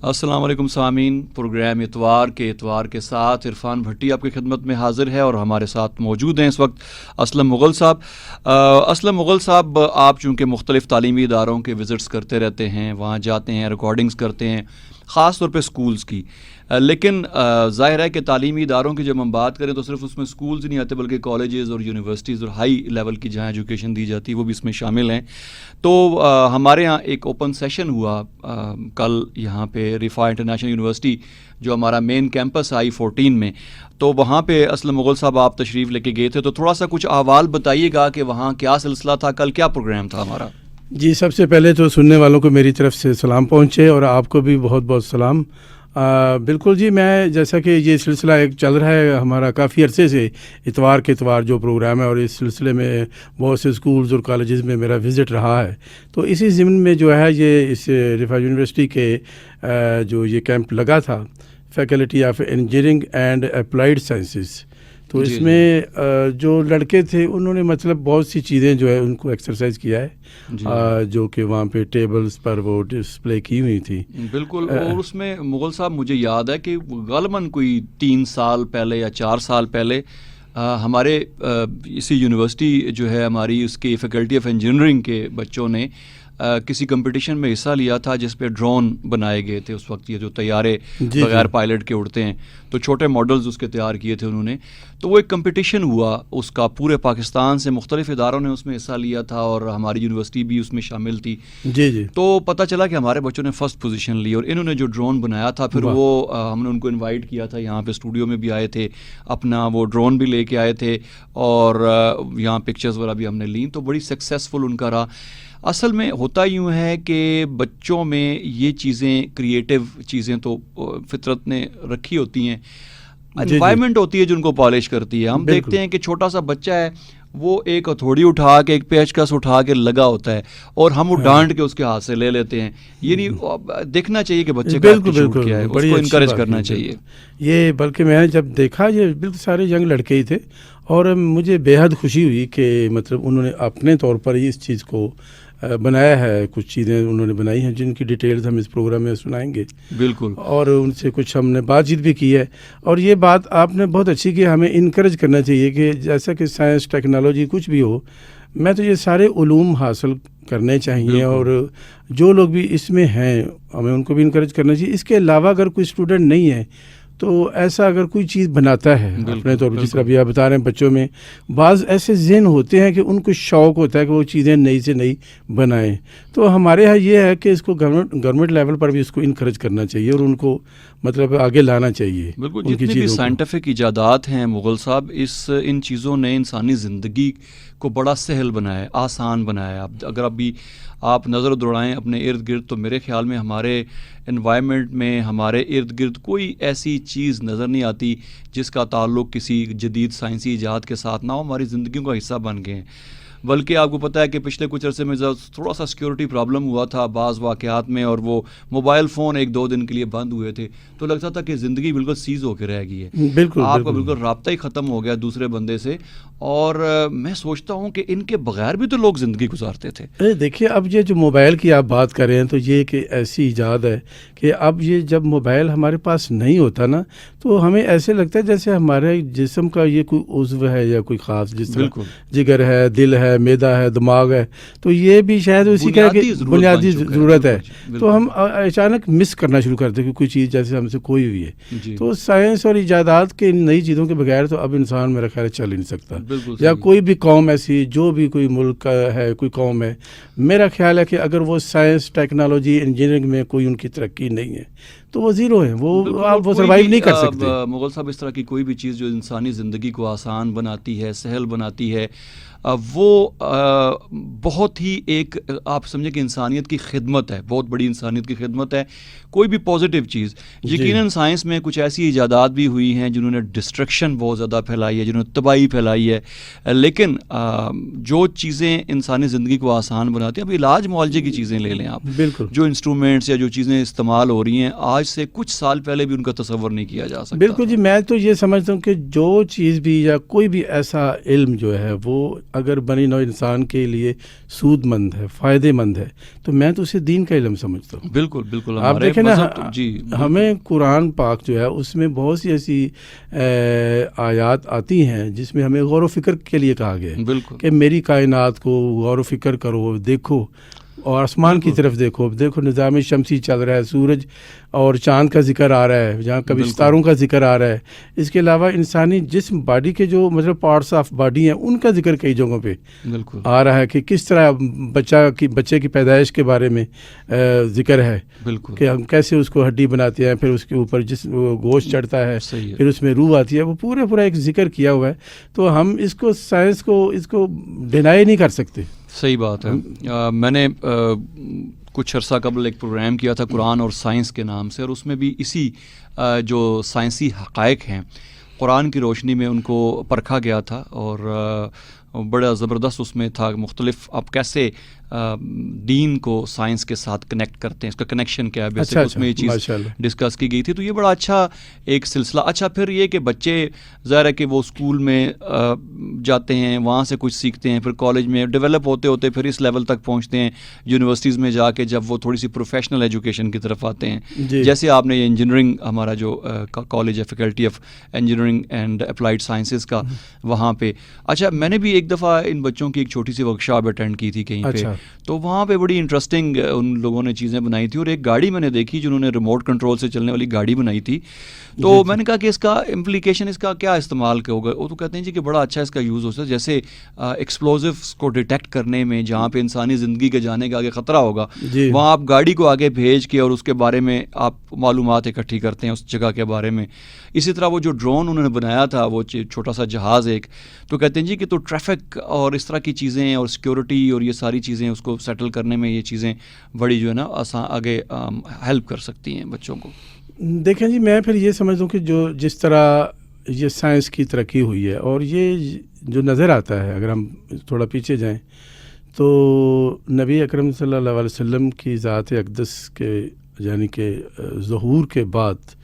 السلام علیکم سامعین، پروگرام اتوار کے ساتھ عرفان بھٹی آپ کی خدمت میں حاضر ہے اور ہمارے ساتھ موجود ہیں اس وقت اسلم مغل صاحب۔ اسلم مغل صاحب، آپ چونکہ مختلف تعلیمی اداروں کے وزٹس کرتے رہتے ہیں، وہاں جاتے ہیں، ریکارڈنگز کرتے ہیں، خاص طور پہ سکولز کی، لیکن ظاہر ہے کہ تعلیمی اداروں کی جب ہم بات کریں تو صرف اس میں سکولز نہیں آتے بلکہ کالجز اور یونیورسٹیز اور ہائی لیول کی جہاں ایجوکیشن دی جاتی ہے وہ بھی اس میں شامل ہیں۔ تو ہمارے ہاں ایک اوپن سیشن ہوا کل یہاں پہ رفاع انٹرنیشنل یونیورسٹی جو ہمارا مین کیمپس آئی 14 میں، تو وہاں پہ اسلم مغل صاحب آپ تشریف لے کے گئے تھے، تو تھوڑا سا کچھ احوال بتائیے گا کہ وہاں کیا سلسلہ تھا، کل کیا پروگرام تھا ہمارا؟ جی، سب سے پہلے تو سننے والوں کو میری طرف سے سلام پہنچے اور آپ کو بھی بہت بہت سلام۔ بالکل جی، میں جیسا کہ یہ سلسلہ ایک چل رہا ہے ہمارا کافی عرصے سے، اتوار کے اتوار جو پروگرام ہے، اور اس سلسلے میں بہت سے اسکولز اور کالجز میں میرا وزٹ رہا ہے، تو اسی ضمن میں جو ہے یہ اس رفاع یونیورسٹی کے جو یہ کیمپ لگا تھا، faculty of engineering and applied sciences, تو اس میں جو لڑکے تھے انہوں نے مطلب بہت سی چیزیں جو ہے ان کو ایکسرسائز کیا ہے، جو کہ وہاں پہ ٹیبلز پر وہ ڈسپلے کی ہوئی تھی۔ بالکل، اور اس میں مغل صاحب مجھے یاد ہے کہ غالباً کوئی 3 سال پہلے یا 4 سال پہلے ہمارے اسی یونیورسٹی جو ہے ہماری، اس کے فیکلٹی آف انجینئرنگ کے بچوں نے کسی کمپٹیشن میں حصہ لیا تھا جس پہ ڈرون بنائے گئے تھے۔ اس وقت یہ جو طیارے بغیر پائلٹ کے اڑتے ہیں، تو چھوٹے ماڈلز اس کے تیار کیے تھے انہوں نے، تو وہ ایک کمپٹیشن ہوا اس کا، پورے پاکستان سے مختلف اداروں نے اس میں حصہ لیا تھا اور ہماری یونیورسٹی بھی اس میں شامل تھی۔ جی، تو پتہ چلا کہ ہمارے بچوں نے فرسٹ پوزیشن لی، اور انہوں نے جو ڈرون بنایا تھا پھر وہ ہم نے ان کو انوائٹ کیا تھا، یہاں پہ اسٹوڈیو میں بھی آئے تھے، اپنا وہ ڈرون بھی لے کے آئے تھے اور یہاں پکچرز وغیرہ بھی ہم نے لیں، تو بڑی سکسیزفل ان کا رہا۔ اصل میں ہوتا یوں ہے کہ بچوں میں یہ چیزیں، کریٹو چیزیں تو فطرت نے رکھی ہوتی ہیں، انوائرمنٹ ہوتی ہے جو ان کو پالش کرتی ہے۔ ہم دیکھتے ہیں کہ چھوٹا سا بچہ ہے، وہ ایک ہتھوڑی اٹھا کے، ایک پیچکس اٹھا کے لگا ہوتا ہے اور ہم وہ ڈانٹ کے اس کے ہاتھ سے لے لیتے ہیں۔ یہ نہیں دیکھنا چاہیے کہ بچے کا ایٹیٹیوڈ کیا ہے، اس کو انکریج کرنا چاہیے۔ یہ بلکہ میں نے جب دیکھا یہ بالکل سارے ینگ لڑکے ہی تھے، اور مجھے بے حد خوشی ہوئی کہ مطلب انہوں نے اپنے طور پر اس چیز کو بنایا ہے، کچھ چیزیں انہوں نے بنائی ہیں جن کی ڈیٹیلز ہم اس پروگرام میں سنائیں گے۔ بالکل، اور ان سے کچھ ہم نے بات چیت بھی کی ہے، اور یہ بات آپ نے بہت اچھی کی، ہمیں انکریج کرنا چاہیے کہ جیسا کہ سائنس، ٹیکنالوجی کچھ بھی ہو، میں تو یہ سارے علوم حاصل کرنے چاہیے، اور جو لوگ بھی اس میں ہیں ہمیں ان کو بھی انکریج کرنا چاہیے۔ اس کے علاوہ اگر کوئی اسٹوڈنٹ نہیں ہے تو ایسا اگر کوئی چیز بناتا ہے اپنے طور پر، جس طرح بھی آپ بتا رہے ہیں، بچوں میں بعض ایسے ذہن ہوتے ہیں کہ ان کو شوق ہوتا ہے کہ وہ چیزیں نئی سے نئی بنائیں، تو ہمارے ہاں یہ ہے کہ اس کو گورنمنٹ لیول پر بھی اس کو انکریج کرنا چاہیے اور ان کو مطلب آگے لانا چاہیے۔ بالکل، جتنی بھی سائنٹیفک ایجادات ہیں مغل صاحب، ان چیزوں نے انسانی زندگی کو بڑا سہل بنایا ہے، آسان بنایا ہے۔ اگر ابھی آپ نظر دوڑائیں اپنے ارد گرد تو میرے خیال میں ہمارے انوائرمنٹ میں، ہمارے ارد گرد کوئی ایسی چیز نظر نہیں آتی جس کا تعلق کسی جدید سائنسی ایجاد کے ساتھ نہ ہو، ہماری زندگیوں کا حصہ بن گئے ہیں۔ بلکہ آپ کو پتہ ہے کہ پچھلے کچھ عرصے میں تھوڑا سا سیکیورٹی پرابلم ہوا تھا بعض واقعات میں، اور وہ موبائل فون 1-2 دن کے لیے بند ہوئے تھے، تو لگتا تھا کہ زندگی بالکل سیز ہو کے رہ گئی ہے، بالکل آپ کا بالکل رابطہ ہی ختم ہو گیا دوسرے بندے سے۔ اور میں سوچتا ہوں کہ ان کے بغیر بھی تو لوگ زندگی گزارتے تھے۔ دیکھیے، اب یہ جو موبائل کی آپ بات کر رہے ہیں تو یہ کہ ایسی ایجاد ہے کہ اب یہ جب موبائل ہمارے پاس نہیں ہوتا نا، تو ہمیں ایسے لگتا ہے جیسے ہمارے جسم کا یہ کوئی عضو ہے یا کوئی خاص، جس طرح جگر ہے، دل ہے، معدہ ہے، دماغ ہے، تو یہ بھی شاید اسی کا بنیادی ضرورت ہے، تو ہم اچانک مس کرنا شروع کرتے ہیں کہ کوئی چیز جیسے ہم سے کوئی ہوئی ہے۔ تو سائنس اور ایجادات کے نئی چیزوں کے بغیر تو اب انسان میرا خیال چل ہی نہیں سکتا، یا کوئی بھی قوم ایسی، جو بھی کوئی ملک ہے، کوئی قوم ہے، میرا خیال ہے کہ اگر وہ سائنس، ٹیکنالوجی، انجینئرنگ میں کوئی ان کی ترقی نہیں ہے تو وہ زیرو ہیں، وہ سروائیو نہیں کر سکتے۔ مغل صاحب، اس طرح کی کوئی بھی چیز جو انسانی زندگی کو آسان بناتی ہے، سہل بناتی ہے، وہ بہت ہی ایک آپ سمجھیں کہ انسانیت کی خدمت ہے، بہت بڑی انسانیت کی خدمت ہے۔ کوئی بھی پازیٹیو چیز، یقیناً سائنس میں کچھ ایسی ایجادات بھی ہوئی ہیں جنہوں نے ڈسٹرکشن بہت زیادہ پھیلائی ہے، جنہوں نے تباہی پھیلائی ہے، لیکن جو چیزیں انسانی زندگی کو آسان بناتی ہیں، اب علاج معالجے کی چیزیں لے لیں آپ، بالکل جو انسٹرومنٹس یا جو چیزیں استعمال ہو رہی ہیں آج سے کچھ سال پہلے بھی ان کا تصور نہیں کیا جا سکتا۔ بالکل جی، میں تو یہ سمجھتا ہوں کہ جو چیز بھی یا کوئی بھی ایسا علم جو ہے وہ اگر بنی نوع انسان کے لیے سود مند ہے، فائدے مند ہے، تو میں تو اسے دین کا علم سمجھتا ہوں. بالکل بالکل. آپ دیکھیں نا، جی ہمیں قرآن پاک جو ہے اس میں بہت سی ایسی آیات آتی ہیں جس میں ہمیں غور و فکر کے لیے کہا گیا ہے بالکل کہ میری کائنات کو غور و فکر کرو، دیکھو اور آسمان کی طرف دیکھو نظام شمسی چل رہا ہے، سورج اور چاند کا ذکر آ رہا ہے، جہاں کبھی ستاروں کا ذکر آ رہا ہے. اس کے علاوہ انسانی جسم، باڈی کے جو مطلب پارٹس آف باڈی ہیں، ان کا ذکر کئی جگہوں پہ بالکل آ رہا ہے کہ کس طرح بچے کی پیدائش کے بارے میں ذکر ہے بالکل کہ ہم کیسے اس کو ہڈی بناتے ہیں، پھر اس کے اوپر گوشت چڑھتا ہے، پھر اس میں روح آتی ہے، وہ پورا ایک ذکر کیا ہوا ہے. تو ہم اس کو سائنس کو اس کو ڈینائی نہیں کر سکتے. صحیح بات ہے. میں نے کچھ عرصہ قبل ایک پروگرام کیا تھا قرآن اور سائنس کے نام سے، اور اس میں بھی اسی جو سائنسی حقائق ہیں قرآن کی روشنی میں ان کو پرکھا گیا تھا، اور بڑا زبردست اس میں تھا مختلف آپ کیسے دین کو سائنس کے ساتھ کنیکٹ کرتے ہیں، اس کا کنیکشن کیا ہے بیسک. اس میں یہ چیز ڈسکس کی گئی تھی. تو یہ بڑا اچھا ایک سلسلہ. اچھا پھر یہ کہ بچے ظاہر ہے کہ وہ اسکول میں جاتے ہیں، وہاں سے کچھ سیکھتے ہیں، پھر کالج میں ڈیولپ ہوتے ہوتے پھر اس لیول تک پہنچتے ہیں یونیورسٹیز میں جا کے، جب وہ تھوڑی سی پروفیشنل ایجوکیشن کی طرف آتے ہیں. جیسے آپ نے یہ انجینئرنگ، ہمارا جو کالج ہے faculty of engineering and applied sciences کا، وہاں پہ اچھا میں نے بھی ایک دفعہ ان بچوں کی ایک چھوٹی سی ورکشاپ اٹینڈ کی تھی کہیں پہ. تو وہاں پہ بڑی انٹرسٹنگ ان لوگوں نے چیزیں بنائی تھیں، اور ایک گاڑی میں نے دیکھی جنہوں نے ریموٹ کنٹرول سے چلنے والی گاڑی بنائی تھی. تو میں نے کہا کہ اس کا امپلیکیشن، اس کا کیا استعمال ہوگا. وہ تو کہتے ہیں جی کہ بڑا اچھا اس کا یوز ہو سکتا ہے، جیسے ایکسپلوزیوس کو ڈیٹیکٹ کرنے میں، جہاں پہ انسانی زندگی کے جانے کا آگے خطرہ ہوگا، وہاں آپ گاڑی کو آگے بھیج کے اور اس کے بارے میں آپ معلومات اکٹھی کرتے ہیں اس جگہ کے بارے میں. اسی طرح وہ جو ڈرون انہوں نے بنایا تھا، وہ چھوٹا سا جہاز ایک، تو کہتے ہیں جی کہ تو ٹریفک اور اس طرح کی چیزیں اور سیکیورٹی اور یہ ساری چیزیں اس کو سیٹل کرنے میں یہ چیزیں بڑی جو ہے نا آگے ہیلپ کر سکتی ہیں بچوں کو. دیکھیں جی، میں پھر یہ سمجھتا ہوں کہ جس طرح یہ سائنس کی ترقی ہوئی ہے، اور یہ جو نظر آتا ہے، اگر ہم تھوڑا پیچھے جائیں تو نبی اکرم صلی اللہ علیہ وسلم کی ذات اقدس کے یعنی کہ ظہور کے بعد،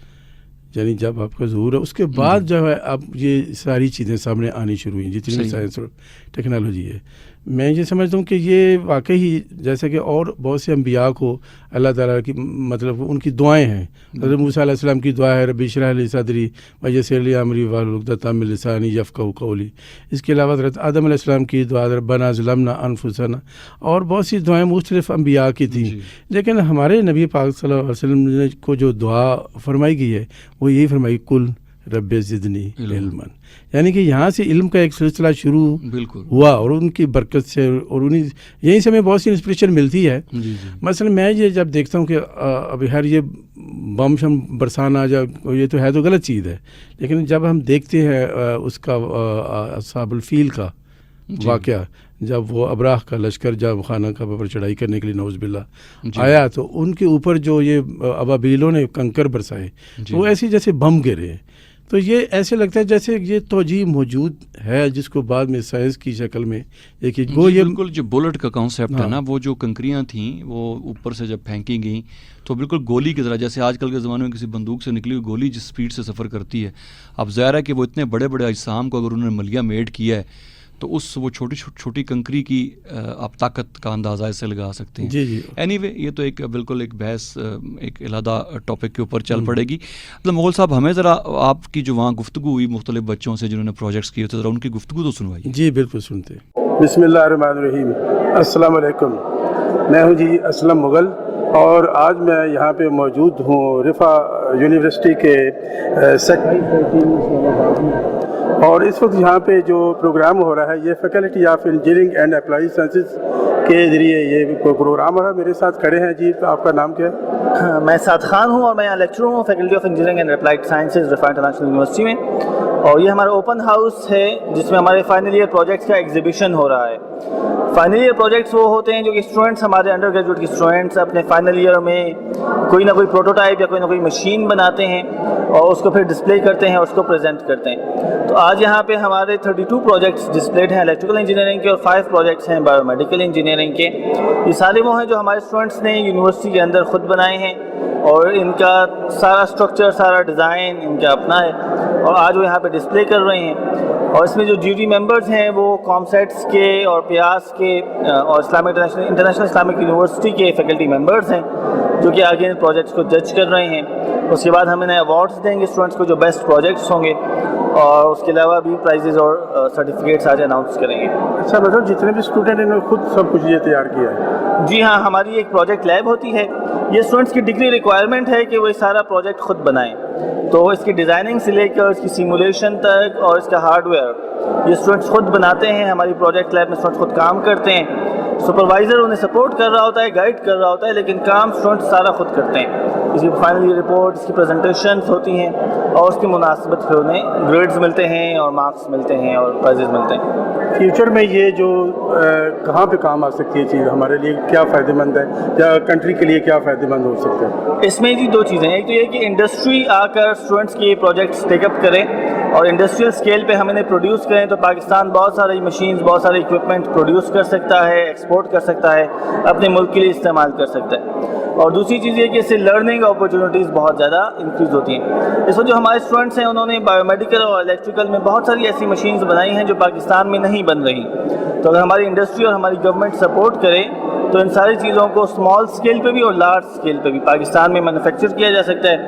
یعنی جب آپ کا ظہور ہے اس کے بعد جو ہے اب یہ ساری چیزیں سامنے آنی شروع ہوئی، جتنی سائنس اور ٹیکنالوجی ہے. میں یہ سمجھتا ہوں کہ یہ واقعی جیسے کہ اور بہت سے انبیاء کو اللہ تعالیٰ کی مطلب ان کی دعائیں ہیں. حضرت موسیٰ علیہ السلام کی دعا ہے ربی اشرح لی صدری ویسر لی امری واحلل عقدۃ من لسانی یفقہوا قولی. اس کے علاوہ حضرت آدم علیہ السلام کی دعا ربنا ظلمنا انفسنا، اور بہت سی دعائیں مختلف انبیاء کی تھیں. لیکن ہمارے نبی پاک صلی اللہ علیہ وسلم کو جو دعا فرمائی گئی ہے وہ یہی فرمائی کل رب زدنی علما، یعنی کہ یہاں سے علم کا ایک سلسلہ شروع ہوا، اور ان کی برکت سے اور یہیں سے ہمیں بہت سی انسپریشن ملتی ہے. مثلا میں یہ جب دیکھتا ہوں کہ ابھی ہر یہ بم شم برسانا یہ تو ہے تو غلط چیز ہے، لیکن جب ہم دیکھتے ہیں اس کا اصحاب الفیل کا واقعہ، جب وہ ابراہ کا لشکر جب خانہ کعبہ پر چڑھائی کرنے کے لیے نعوذ باللہ آیا، تو ان کے اوپر جو یہ ابابیلوں نے کنکر برسائے، وہ ایسی جیسے بم گرے. تو یہ ایسے لگتا ہے جیسے یہ توجیہ موجود ہے، جس کو بعد میں سائنس کی شکل میں بالکل جو بلٹ کا کانسیپٹ ہے نا، وہ جو کنکریاں تھیں وہ اوپر سے جب پھینکی گئیں تو بالکل گولی کی طرح، جیسے آج کل کے زمانے میں کسی بندوق سے نکلی ہوئی گولی جس سپیڈ سے سفر کرتی ہے. اب ظاہر ہے کہ وہ اتنے بڑے بڑے اجسام کو اگر انہوں نے ملیہ میڈ کیا ہے تو وہ چھوٹی کنکری کی آپ طاقت کا اندازہ اس سے لگا سکتے ہیں. اینی وے یہ تو ایک بالکل ایک بحث ایک علیحدہ ٹاپک کے اوپر چل پڑے گی. مطلب مغل صاحب، ہمیں ذرا آپ کی جو وہاں گفتگو ہوئی مختلف بچوں سے جنہوں نے پروجیکٹس کیے تھے، ذرا ان کی گفتگو تو سنوائیے. جی بالکل سنتے. بسم اللہ الرحمن الرحیم. السلام علیکم. میں ہوں جی اسلم مغل، اور آج میں یہاں پہ موجود ہوں رفا یونیورسٹی کے اور اس وقت یہاں پہ جو پروگرام ہو رہا ہے یہ faculty of engineering and applied sciences کے ذریعے یہ پروگرام ہو رہا ہے. میرے ساتھ کھڑے ہیں جی، تو آپ کا نام کیا ہے؟ میں سعد خان ہوں، اور میں یہاں لیکچرر ہوں faculty of engineering and applied sciences Riphah international university میں. اور یہ ہمارا اوپن ہاؤس ہے جس میں ہمارے فائنل ایئر پروجیکٹس کا ایگزیبیشن ہو رہا ہے. فائنل ایئر پروجیکٹس وہ ہوتے ہیں جو کہ اسٹوڈنٹس، ہمارے انڈر گریجویٹ کے اسٹوڈنٹس اپنے فائنل ایئر میں کوئی نہ کوئی پروٹوٹائپ یا کوئی نہ کوئی مشین بناتے ہیں اور اس کو پھر ڈسپلے کرتے ہیں اور اس کو پریزنٹ کرتے ہیں. تو آج یہاں پہ ہمارے 32 پروجیکٹس ڈسپلیڈ ہیں الیکٹریکل انجینئرنگ کے، اور 5 پروجیکٹس ہیں بایو میڈیکل انجینئرنگ کے. یہ سارے وہ ہیں جو ہمارے اسٹوڈنٹس نے یونیورسٹی کے اندر خود بنائے ہیں، اور ان کا سارا اسٹرکچر، سارا ڈیزائن ان کا اپنا ہے، اور آج وہ یہاں پہ ڈسپلے کر رہے ہیں. اور اس میں جو جیوری ممبرز ہیں وہ کامسیٹس کے اور پیاس کے اور انٹرنیشنل اسلامک یونیورسٹی کے فیکلٹی ممبرز ہیں جو کہ آگے ان پروجیکٹس کو جج کر رہے ہیں. اس کے بعد ہم انہیں ایوارڈس دیں گے اسٹوڈنٹس کو جو بیسٹ پروجیکٹس ہوں گے, اور اس کے علاوہ بھی پرائزز اور سرٹیفکیٹس آج اناؤنس کریں گے. اچھا مطلب جتنے بھی اسٹوڈنٹ ہیں خود سب کچھ یہ تیار کیا ہے؟ جی ہاں, ہماری ایک پروجیکٹ لیب ہوتی ہے. یہ اسٹوڈنٹس کی ڈگری ریکوائرمنٹ ہے کہ وہ یہ سارا پروجیکٹ خود بنائیں, تو اس کی ڈیزائننگ سے لے کر اس کی سیمولیشن تک اور اس کا ہارڈ ویئر یہ اسٹوڈنٹس خود بناتے ہیں. ہماری پروجیکٹ لیب میں اسٹوڈنٹس خود کام کرتے ہیں, سپروائزر انہیں سپورٹ کر رہا ہوتا ہے, گائیڈ کر رہا ہوتا ہے, لیکن کام اسٹوڈنٹس سارا خود کرتے ہیں. اس کی فائنل رپورٹ, اس کی پریزنٹیشنس ہوتی ہیں اور اس کی مناسبت پھر انہیں گریڈز ملتے ہیں اور مارکس ملتے ہیں اور پرائزز ملتے ہیں. فیوچر میں یہ جو کہاں پہ کام آ سکتی ہے چیز, ہمارے لیے کیا فائدہ مند ہے یا کنٹری کے لیے کیا فائدہ مند ہو سکتا ہے؟ اس میں جی دو چیزیں ہیں. ایک تو یہ کہ انڈسٹری آ کر اسٹوڈنٹس کی پروجیکٹس ٹیک اپ کریں اور انڈسٹریل اسکیل پہ ہم انہیں پروڈیوس کریں, تو پاکستان بہت ساری مشینز, بہت سارے اکوپمنٹ پروڈیوس کر سکتا ہے, ایکسپورٹ کر سکتا ہے, اپنے ملک کے لیے استعمال کر سکتا ہے. اور دوسری چیز یہ کہ اس سے لرننگ اپرچونیٹیز بہت زیادہ انکریز ہوتی ہیں. اس وقت جو ہمارے اسٹوڈنٹس ہیں انہوں نے بایو میڈیکل اور الیکٹریکل میں بہت ساری ایسی مشینز بنائی ہیں جو پاکستان میں نہیں بن رہی. تو اگر ہماری انڈسٹری اور ہماری گورنمنٹ سپورٹ کرے تو ان ساری چیزوں کو اسمال اسکیل پہ بھی اور لارج اسکیل پہ بھی پاکستان میں مینوفیکچر کیا جا سکتا ہے.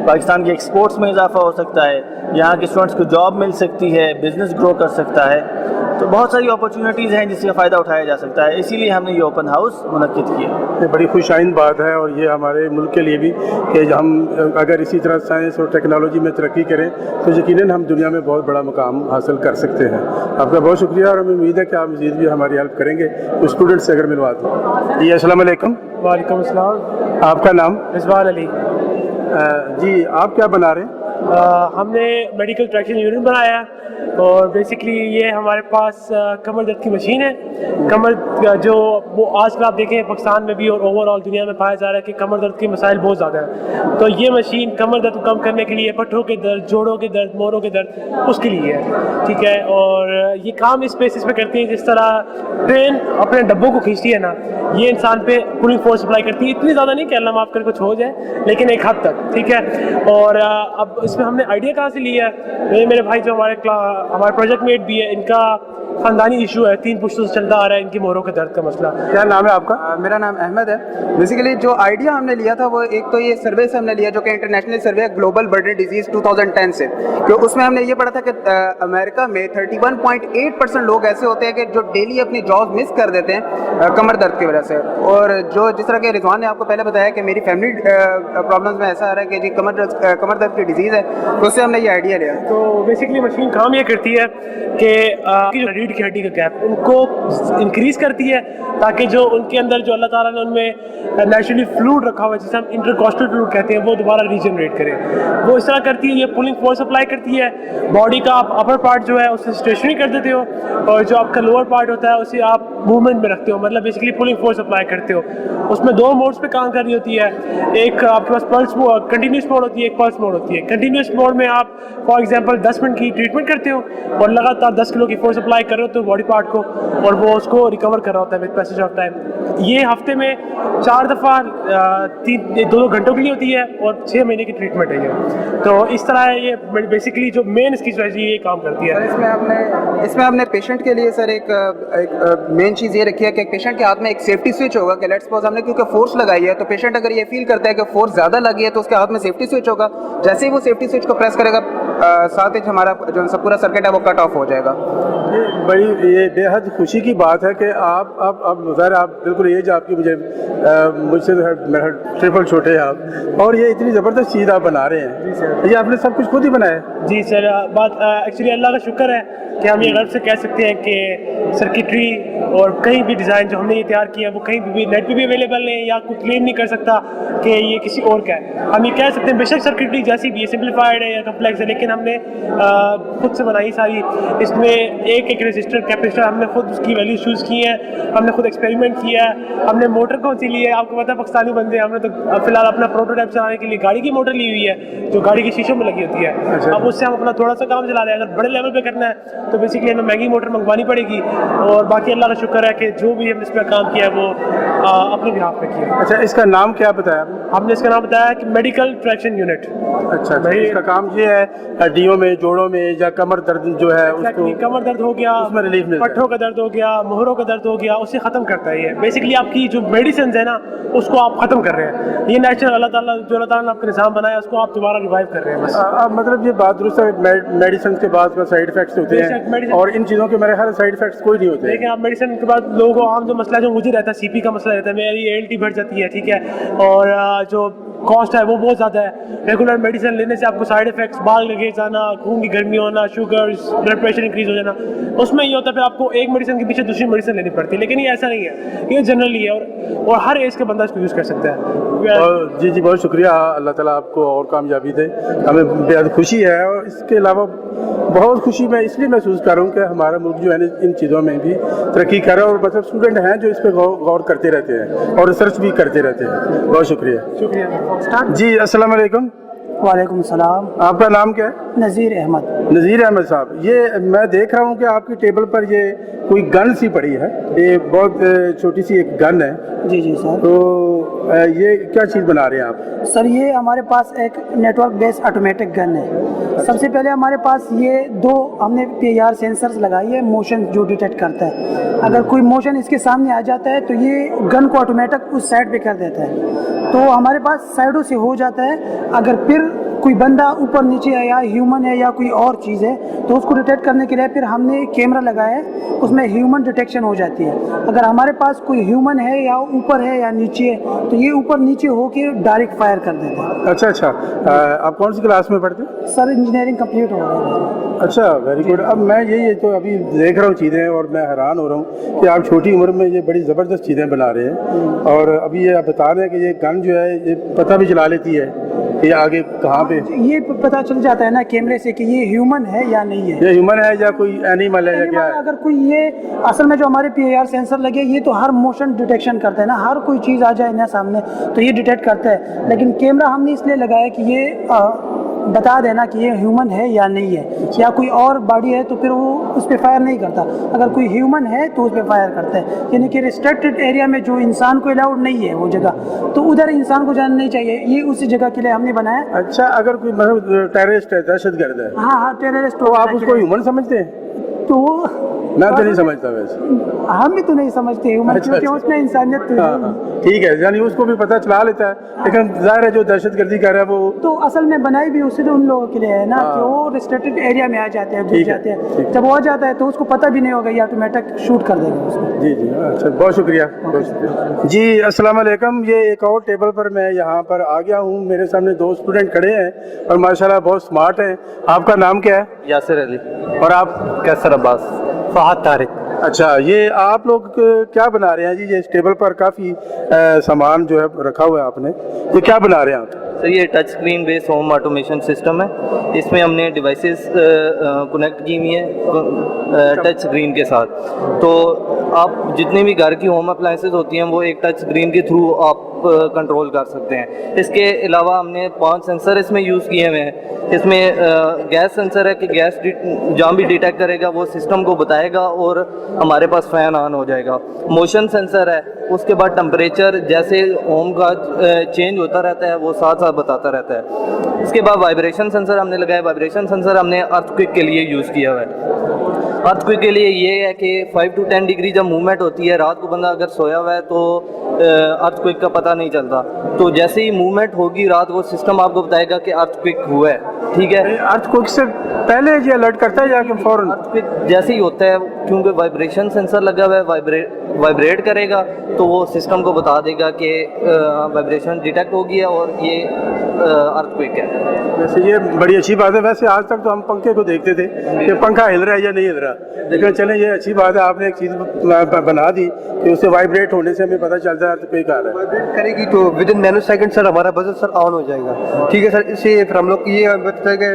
پاکستان کے ایکسپورٹس میں اضافہ ہو سکتا ہے, یہاں کے اسٹوڈنٹس کو جاب مل سکتی ہے, بزنس گرو کر سکتا ہے. تو بہت ساری اپرچونیٹیز ہیں جس کا فائدہ اٹھایا جا سکتا ہے. اسی لیے ہم نے یہ اوپن ہاؤس منعقد کیا. یہ بڑی خوش آئند بات ہے, اور یہ ہمارے ملک کے لیے بھی کہ ہم اگر اسی طرح سائنس اور ٹیکنالوجی میں ترقی کریں تو یقیناً ہم دنیا میں بہت بڑا مقام حاصل کر سکتے ہیں. آپ کا بہت شکریہ, اور ہمیں امید ہے کہ آپ مزید بھی ہماری ہیلپ کریں گے. اسٹوڈنٹ سے اگر ملوا دیں. جی السلام علیکم. وعلیکم السلام. آپ کا نام؟ رضوان علی. جی آپ کیا بنا رہے ہیں؟ ہم نے میڈیکل ٹریکشن یونٹ بنایا ہے, اور بیسکلی یہ ہمارے پاس کمر درد کی مشین ہے. کمر جو وہ آج کل آپ دیکھیں پاکستان میں بھی اور اوور آل دنیا میں پایا جا رہا ہے کہ کمر درد کے مسائل بہت زیادہ ہیں. تو یہ مشین کمر درد کو کم کرنے کے لیے, پٹھوں کے درد, جوڑوں کے درد, موروں کے درد, اس کے لیے ہے. ٹھیک ہے, اور یہ کام اس بیسس پہ کرتی ہے جس طرح ٹرین اپنے ڈبوں کو کھینچتی ہے نا, یہ انسان پہ پولنگ فورس سپلائی کرتی ہے. اتنی زیادہ نہیں کہ اللہ معاف کر کچھ ہو جائے, لیکن ایک حد تک. ٹھیک ہے, اور اب اس میں ہم نے آئیڈیا کہاں سے لیا ہے, میرے بھائی جو ہمارے پروجیکٹ میٹ بھی ہے, ان کا خاندانی ایشو ہے, 3 پشتوں سے چلتا آ رہا ہے ان کی موروں کے درد کا مسئلہ. کیا نام ہے آپ کا؟ میرا نام احمد ہے. بیسیکلی جو آئیڈیا ہم نے لیا تھا وہ ایک تو یہ سروے سے ہم نے لیا جو کہ انٹرنیشنل سروے ہے گلوبل برڈن ڈیزیز 2010 سے, کہ اس میں ہم نے یہ پڑھا تھا کہ امریکہ میں 31.8% لوگ ایسے ہوتے ہیں کہ جو ڈیلی اپنی جاب مس کر دیتے ہیں کمر درد کی وجہ سے. اور جو جس طرح کہ رضوان نے آپ کو پہلے بتایا کہ میری فیملی پرابلمس میں ایسا آ رہا ہے کہ جی کمر درد کی ڈیزیز ہے, تو اس سے ہم نے یہ آئیڈیا لیا. تو بیسکلی مشین کام یہ کرتی ہے کہ ریڑھ کی ہڈی کا گیپ ان کو انکریز کرتی ہے, تاکہ جو ان کے اندر جو اللہ تعالیٰ نے ان میں نیچرلی فلوڈ رکھا ہوا ہے جسے ہم انٹرکوسٹل فلوڈ کہتے ہیں وہ دوبارہ ریجنریٹ کرے. وہ اس طرح کرتی ہے, یہ پولنگ فورس سپلائی کرتی ہے. باڈی کا آپ اپر پارٹ جو ہے اسے اسٹیشنری کر دیتے ہو, اور جو آپ کا لوور پارٹ ہوتا ہے اسے آپ موومنٹ میں رکھتے ہو, مطلب بیسکلی پولنگ فورس سپلائی کرتے ہو. اس میں 2 موڈس پہ کام کر رہی ہوتی ہے. ایک آپ کے پاس پلس کنٹینیوس موڈ ہوتی ہے, ایک پلس موڈ ہوتی ہے. کنٹینیوس موڈ میں آپ فار ایگزامپل 10 منٹ کی ٹریٹمنٹ کرتے ہو اور لگاتار 10 کلو کی فورس اپلائی کر رہے ہو تو باڈی پارٹ کو, اور وہ اس کو ریکور کر رہا ہوتا ہے وتھ پیسج آف ٹائم. یہ ہفتے میں 4 دفعہ 2 گھنٹوں کے لیے ہوتی ہے, اور 6 مہینے کی ٹریٹمنٹ ہے یہ. تو اس طرح یہ بیسکلی جو مین اس کی اسٹریٹجی یہ کام کرتی ہے. اس میں ہم نے پیشنٹ کے لیے سر ایک مین چیز یہ رکھی ہے کہ ایک پیشنٹ کے ہاتھ میں ایک سیفٹی سوئچ ہوگا, کہ لیٹس سپوز ہم نے کیونکہ فورس لگائی ہے تو پیشنٹ اگر یہ فیل کرتا ہے کہ فورس زیادہ لگی ہے تو اس کے ہاتھ میں سیفٹی سوئچ ہوگا. جیسے ہی وہ سیفٹی سوئچ کو پریس کرے گا ساتھ ہی ہمارا جو پورا سرکٹ ہے وہ کٹ آف ہو جائے گا. بڑی یہ بے حد خوشی کی بات ہے کہ آپ اب ظاہر آپ بالکل ایج آپ کی مجھ سے میرا ٹرپل چھوٹے ہیں آپ, اور یہ اتنی زبردست چیز آپ بنا رہے ہیں. جی سر. یہ آپ نے سب کچھ خود ہی بنایا؟ جی سر, بات ایکچولی اللہ کا شکر ہے کہ ہم یہ غرض سے کہہ سکتے ہیں کہ سرکٹری اور کہیں بھی ڈیزائن جو ہم نے یہ تیار کیا ہے وہ کہیں بھی نیٹ پہ بھی اویلیبل نہیں, یا کوئی کلیم نہیں کر سکتا کہ یہ کسی اور کا ہے. ہم یہ کہہ سکتے ہیں بے شک سرکٹری جیسی بھی سمپلیفائڈ ہے یا کمپلیکس ہے, لیکن ہم نے خود سے بنائی ساری. اس میں ایک ایک ایک رجسٹر کیپیسٹر ہم نے خود اس کی ویلیو چوز کی ہیں, ہم نے خود ایکسپیریمنٹ کیا ہے. ہم نے موٹر کون سی لی ہے, آپ کو پتہ ہے پاکستانی بندے, ہم نے تو فی الحال اپنا پروٹوٹائپ چلانے کے لیے گاڑی کی موٹر لی ہوئی ہے جو گاڑی کی شیشوں میں لگی ہوتی ہے. اب اس سے ہم اپنا تھوڑا سا کام چلا رہے ہیں. اگر بڑے لیول پہ کرنا ہے تو بیسکلی ہمیں مہنگی موٹر منگوانی پڑے گی, اور باقی اللہ کا شکر ہے کہ جو بھی ہم نے اس پہ کام کیا ہے وہ اپنے بہاف پہ کیا. اچھا, اس کا نام کیا بتایا ہم نے اس کا نام بتایا کہ میڈیکل ٹریکشن یونٹ. اچھا, اس کا کام یہ ہے ہڈیوں میں, جوڑوں میں یا کمر درد جو ہے اس کو, کمر درد ہو گیا, اس میں ریلیف ملتا ہے, پٹھوں کا درد ہو گیا, مہروں کا درد ہو گیا, اسے ختم کرتا ہے. یہ بیسکلی آپ کی جو میڈیسنز ہے نا اس کو آپ ختم کر رہے ہیں. یہ نیچرل اللہ تعالیٰ جو اللہ تعالیٰ نے آپ کا نظام بنایا اس کو آپ دوبارہ ریوائیو کر رہے ہیں بس. مطلب یہ بات درست ہے, میڈیسن کے بعد میں سائیڈ افیکٹس ہوتے ہیں اور ان چیزوں کے میرے خیال سائیڈ افیکٹس کوئی نہیں ہوتے. لیکن آپ میڈیسن کے بعد لوگوں کو عام جو مسئلہ جو مجھے رہتا ہے سی پی کا مسئلہ رہتا ہے, میری ALT بڑھ جاتی ہے, ٹھیک ہے, اور جو کاسٹ ہے وہ بہت زیادہ ہے. ریگولر میڈیسن لینے سے آپ کو سائیڈ افیکٹس, بال گر جانا, خون کی گرمی ہونا, شوگرز, بلڈ پریشر انکریز ہو جانا, اس میں یہ ہوتا ہے پھر آپ کو ایک میڈیسن کے پیچھے دوسری میڈیسن لینی پڑتی ہے. لیکن یہ ایسا نہیں ہے, یہ جنرلی ہے اور ہر ایج کا بندہ اس کو یوز کر سکتا ہے. جی بہت شکریہ, اللہ تعالیٰ آپ کو اور کامیابی دے. ہمیں بے حد خوشی ہے, اور اس کے علاوہ بہت خوشی میں اس لیے محسوس کر رہا ہوں کہ ہمارا ملک جو ہے ان چیزوں میں بھی ترقی کر رہا ہے, اور مطلب اسٹوڈنٹ ہیں جو اس پہ غور کرتے رہتے ہیں اور ریسرچ بھی کرتے رہتے ہیں. بہت شکریہ. جی السلام علیکم. وعلیکم السلام. آپ کا نام کیا ہے؟ نذیر احمد. نذیر احمد صاحب, یہ میں دیکھ رہا ہوں کہ آپ کی ٹیبل پر یہ کوئی گن سی پڑی ہے, یہ بہت چھوٹی سی ایک گن ہے. جی سر. تو یہ کیا چیز بنا رہے ہیں آپ؟ سر یہ ہمارے پاس ایک نیٹ ورک بیس آٹومیٹک گن ہے. سب سے پہلے ہمارے پاس یہ دو ہم نے PIR سینسرز لگائی ہے, موشن جو ڈیٹیکٹ کرتا ہے. اگر کوئی موشن اس کے سامنے آ جاتا ہے تو یہ گن کو آٹومیٹک اس سائڈ پہ کر دیتا ہے, تو ہمارے پاس سائڈوں سے ہو جاتا ہے. اگر پھر کوئی بندہ اوپر نیچے ہے یا ہیومن ہے یا کوئی اور چیز ہے تو اس کو ڈیٹیکٹ کرنے کے لیے پھر ہم نے کیمرہ لگایا ہے, اس میں ہیومن ڈیٹیکشن ہو جاتی ہے. اگر ہمارے پاس کوئی ہیومن ہے یا اوپر ہے یا نیچے ہے تو یہ اوپر نیچے ہو کے ڈائریکٹ فائر کر دیتا ہے. اچھا, آپ کون سی کلاس میں پڑھتے ہیں؟ سر انجینئرنگ کمپلیٹ ہو رہا ہے. اچھا, ویری گڈ. اب میں یہ تو ابھی دیکھ رہا ہوں چیزیں, اور میں حیران ہو رہا ہوں کہ آپ چھوٹی عمر میں یہ بڑی زبردست چیزیں بنا رہے ہیں, اور ابھی یہ آپ بتا رہے ہیں کہ یہ گن جو ہے یہ پتہ بھی چلا لیتی ہے یہ آگے کہاں پہ, یہ پتہ چل جاتا ہے نا کیمرے سے کہ یہ ہیومن ہے یا نہیں ہے, یہ ہیومن ہے یا کوئی اینیمل ہے یا کیا ہے. اگر کوئی یہ اصل میں جو ہمارے PIR سینسر لگے یہ تو ہر موشن ڈیٹیکشن کرتا ہے نا, ہر کوئی چیز آ جائے نا سامنے تو یہ ڈیٹیکٹ کرتا ہے. لیکن کیمرہ ہم نے اس لیے لگایا کہ یہ بتا دینا کہ یہ ہیومن ہے یا نہیں ہے, یا کوئی اور باڈی ہے تو پھر وہ اس پہ فائر نہیں کرتا. اگر کوئی ہیومن ہے تو اس پہ فائر کرتا ہے, یعنی کہ ریسٹرکٹڈ ایریا میں جو انسان کو الاؤڈ نہیں ہے وہ جگہ, تو ادھر انسان کو جانا نہیں چاہیے. یہ اسی جگہ کے لیے ہم نے بنایا. اچھا, اگر کوئی مطلب ٹیررسٹ ہے, دہشت گرد ہے, ہاں ٹیررسٹ, تو آپ اس کو ہیومن سمجھتے ہیں؟ تو میں تو نہیں سمجھتا ویسے. ہم بھی تو نہیں سمجھتے ہیومن, کیونکہ اس میں انسانیت تو ہے. ٹھیک ہے, یعنی اس کو بھی پتہ چلا لیتا ہے, لیکن ظاہر ہے جو دہشت گردی کر رہا ہے وہ تو اصل میں بنائی بھی اسی ان لوگوں کے لیے ہے نا کہ وہ ریسٹرکٹڈ ایریا میں آ جاتے ہیں, گھس جاتے ہیں. جب وہ آ جاتا ہے تو اس کو پتہ بھی نہیں ہوگا, یہ آٹومیٹک شوٹ کر دے گا اس کو. جی اچھا, بہت شکریہ. جی السلام علیکم. یہ ایک اور ٹیبل پر میں یہاں پر آ گیا ہوں, میرے سامنے دو اسٹوڈنٹ کھڑے ہیں اور ماشاءاللہ بہت اسمارٹ ہیں. آپ کا نام کیا ہے؟ یاسر علی. اور آپ؟ کیسر عباس. فہد طارق. اچھا, یہ آپ لوگ کیا بنا رہے ہیں جی؟ یہ اس ٹیبل پر کافی سامان جو ہے رکھا ہوا ہے آپ نے, یہ کیا بنا رہے ہیں آپ؟ سر یہ ٹچ اسکرین بیس ہوم آٹومیشن سسٹم ہے. اس میں ہم نے ڈیوائسز کنیکٹ کی ہوئی ہیں ٹچ اسکرین کے ساتھ. تو آپ جتنی بھی گھر کی ہوم اپلائنسز ہوتی ہیں وہ ایک ٹچ اسکرین کے تھرو آپ کنٹرول کر سکتے ہیں. اس کے علاوہ ہم نے 5 سینسر اس میں یوز کیے ہوئے ہیں. اس میں گیس سینسر ہے کہ گیس جہاں بھی ڈیٹیکٹ کرے گا وہ سسٹم کو بتائے گا اور ہمارے پاس فین آن ہو جائے گا. موشن سینسر ہے, اس کے بعد ٹمپریچر جیسے ہوم کا چینج ہوتا رہتا ہے وہ ساتھ ساتھ بتاتا رہتا ہے. اس کے بعد وائبریشن سینسر ہم نے لگایا. وائبریشن سینسر ہم نے ارتھ کوئک کے لیے یوز کیا ہوا ہے. ارتھ کوئک کے لیے یہ ہے کہ 5 to 10 ڈگری جب موومنٹ ہوتی ہے, رات کو بندہ اگر سویا ہوا ہے تو ارتھ کوئک کا پتہ نہیں چلتا, تو جیسے ہی موومنٹ ہوگی رات کو سسٹم آپ کو بتائے گا کہ ارتھ کوئک ہوا ہے. ٹھیک ہے, ارتھ کوئک سے پہلے یہ الرٹ کرتا ہے یا کہ فوراً؟ ارتھ کوئک جیسے ہی ہوتا ہے, کیونکہ وائبریشن سینسر لگا ہوا ہے, وائبریٹ کرے گا تو وہ سسٹم کو بتا دے گا کہ وائبریشن ڈیٹیکٹ ہو گیا اور یہ ارتھ کوئک ہے. ویسے یہ بڑی اچھی بات ہے. ویسے آج تک تو ہم پنکھے کو دیکھتے تھے کہ پنکھا ہل رہا ہے یا نہیں ہل رہا, لیکن چلیں یہ اچھی بات ہے, آپ نے ایک چیز بنا دی کہ اسے وائبریٹ ہونے سے ہمیں پتہ چلتا ہے تو کوئی کار ہے. وائبریٹ کرے گی تو ود ان نینو سیکنڈ سر ہمارا بزر سر آن ہو جائے گا. ٹھیک ہے سر, اس سے پھر ہم لوگ یہ بتاتا ہے کہ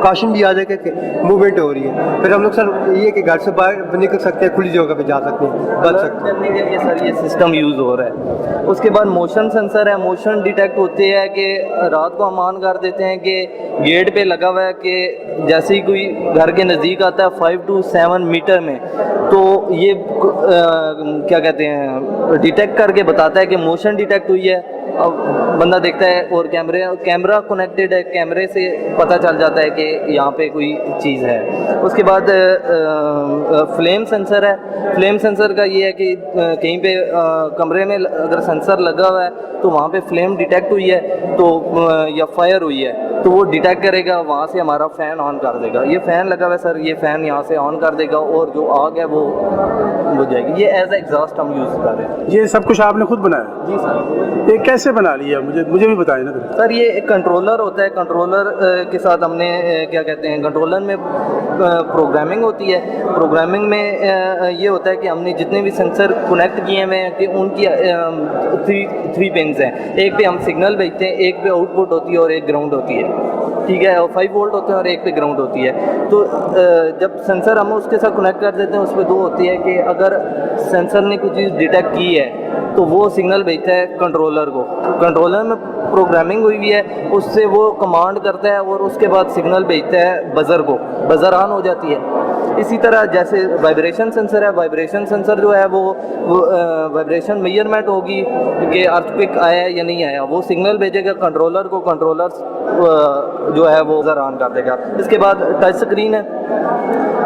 کاشن بھی آ جائے گا کہ موومنٹ ہو رہی ہے. پھر ہم لوگ سر یہ کہ گھر سے باہر نکل سکتے ہیں, کھلی جگہ پہ جا سکتے ہیں, بچ سکتے ہیں. کرنے کے لیے سر یہ سسٹم یوز ہو رہا ہے. اس کے بعد موشن سینسر ہے, موشن ڈیٹیکٹ ہوتے ہیں کہ رات کو ہم آن کر دیتے ہیں کہ گیٹ پہ لگا ہوا ہے کہ جیسے ہی کوئی گھر کے نزدیک آتا ہے 5 to 7 میٹر میں, تو یہ کیا کہتے ہیں ڈیٹیکٹ کر کے بتاتا ہے کہ موشن ڈیٹیکٹ ہوئی ہے. اب بندہ دیکھتا ہے اور کیمرہ کنیکٹڈ ہے, کیمرے سے پتہ چل جاتا ہے کہ یہاں پہ کوئی چیز ہے. اس کے بعد فلیم سینسر ہے. فلیم سینسر کا یہ ہے کہ کہیں پہ کمرے میں اگر سینسر لگا ہوا ہے تو وہاں پہ فلیم ڈیٹیکٹ ہوئی ہے تو یا فائر ہوئی ہے تو وہ ڈیٹیکٹ کرے گا, وہاں سے ہمارا فین آن کر دے گا. یہ فین لگا ہوا ہے سر, یہ فین یہاں سے آن کر دے گا اور جو آگ ہے وہ ہو جائے گی. یہ ایز اے ایگزاسٹ ہم یوز کر رہے ہیں. یہ سب کچھ آپ نے خود بنایا؟ جی سر. یہ کیسے بنا لیا, مجھے بھی بتائیں نا سر. یہ ایک کنٹرولر ہوتا ہے, کنٹرولر کے ساتھ ہم نے کیا کہتے ہیں کنٹرولر میں پروگرامنگ ہوتی ہے. پروگرامنگ میں یہ ہوتا ہے کہ ہم نے جتنے بھی سینسر کنیکٹ کیے ہوئے ہیں کہ ان کی 3 پنز ہیں. ایک پہ ہم سگنل بھیجتے ہیں, ایک پہ آؤٹ پٹ ہوتی ہے اور ایک گراؤنڈ ہوتی ہے. ٹھیک ہے, اور 5 وولٹ ہوتے ہیں اور ایک پہ گراؤنڈ ہوتی ہے. تو جب سینسر ہم اس کے ساتھ کنیکٹ کر دیتے ہیں اس پہ 2 ہوتی ہے کہ اگر سینسر نے کوئی چیز ڈیٹیکٹ کی ہے تو وہ سگنل بھیجتا ہے کنٹرولر کو. کنٹرولر میں پروگرامنگ ہوئی ہوئی ہے, اس سے وہ کمانڈ کرتا ہے اور اس کے بعد سگنل بھیجتا ہے بزر کو, بزر آن ہو جاتی ہے. اسی طرح جیسے وائبریشن سینسر ہے, وائبریشن سینسر جو ہے وہ وائبریشن میجرمنٹ ہوگی کہ ارتھ کوئک آیا ہے یا نہیں آیا, وہ سگنل بھیجے گا کنٹرولر کو, کنٹرولر جو ہے وہ بزر آن کر دے گا. اس کے بعد ٹچ اسکرین ہے.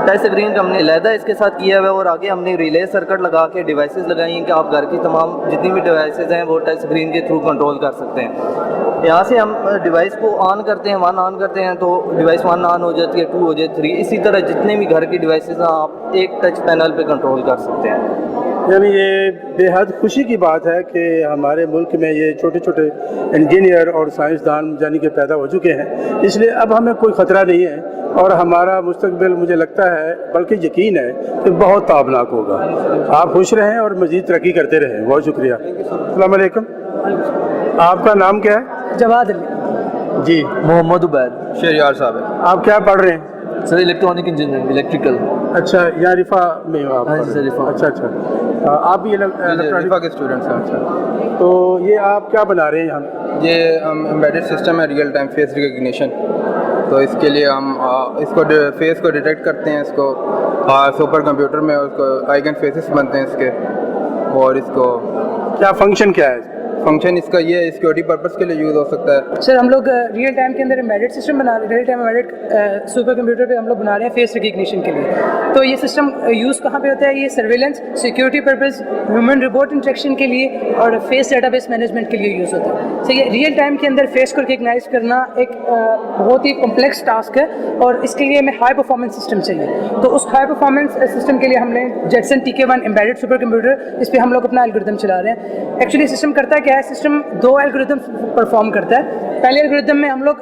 ٹچ اسکرین کا ہم نے علیحدہ اس کے ساتھ کیا ہوا ہے اور آگے ہم نے ریلے سرکٹ لگا کے ڈیوائسز لگائی ہیں کہ آپ گھر کی تمام جتنی بھی ڈیوائسز ہیں وہ ٹچ اسکرین کے تھرو کنٹرول کر سکتے ہیں. یہاں سے ہم ڈیوائس کو آن کرتے ہیں, 1 آن کرتے ہیں تو ڈیوائس 1 آن ہو جاتی ہے, 2 ہو جاتی ہے, 3. اسی طرح جتنے بھی گھر کی ڈیوائسز ہیں آپ ایک ٹچ پینل پہ کنٹرول کر سکتے ہیں. یعنی یہ بے حد خوشی کی بات ہے کہ ہمارے ملک میں یہ چھوٹے چھوٹے انجینئر اور سائنسدان یعنی کہ پیدا ہو چکے ہیں, اس لیے اب ہمیں کوئی خطرہ نہیں ہے اور ہمارا مستقبل مجھے لگتا ہے بلکہ یقین ہے کہ بہت تابناک ہوگا. آپ خوش رہیں اور مزید ترقی کرتے رہیں. بہت شکریہ. السلام علیکم. آپ کا نام کیا ہے؟ جواد علی. جی. محمد عبید. شہریار صاحب ہے. آپ کیا پڑھ رہے ہیں؟ سر الیکٹرانک انجینئرنگ, الیکٹریکل. اچھا, یہاں رفا میں ہو آپ؟ ہاں جی سر, رفا. اچھا, آپ بھی رفا کے اسٹوڈنٹس ہیں. اچھا, تو یہ آپ کیا بنا رہے ہیں یہاں؟ یہ امبیڈڈ سسٹم ہے, ریئل ٹائم فیس ریکگنیشن. تو اس کے لیے ہم اس کو فیس کو ڈیٹیکٹ کرتے ہیں, اس کو سپر کمپیوٹر میں اس کو آئیگن فیسز بنتے ہیں اس کے, اور اس کو کیا فنکشن کیا ہے؟ فنکشن اس کا یہ ہے سیکورٹی پرپز کے لیے یوز ہو سکتا ہے. سر ہم لوگ ریئل ٹائم کے اندر ایمبیڈڈ سسٹم بنا رہے ہیں, real time embedded super computer پہ ہم لوگ بنا رہے ہیں فیس ریکگنیشن کے لیے. تو یہ سسٹم یوز کہاں پہ ہوتا ہے؟ یہ surveillance, security purpose, human report interaction کے لیے اور فیس ڈیٹا بیس مینجمنٹ کے لیے یوز ہوتا ہے. تو یہ ریئل ٹائم کے اندر فیس کو ریکگنائز کرنا ایک بہت ہی کمپلیکس ٹاسک ہے اور اس کے لیے ہمیں ہائی پرفارمنس سسٹم چاہیے. تو اس ہائی پرفارمنس سسٹم کے لیے ہم نے جیٹسن TK1 ایمبیڈڈ سپر کمپیوٹر, اس پہ ہم لوگ اپنا الگوریتم چلا رہے ہیں. ایکچولی سسٹم کرتا ہے کیا ہے؟ سسٹم 2 الگوریتم پرفارم کرتا ہے. پہلے الگوریتم میں ہم لوگ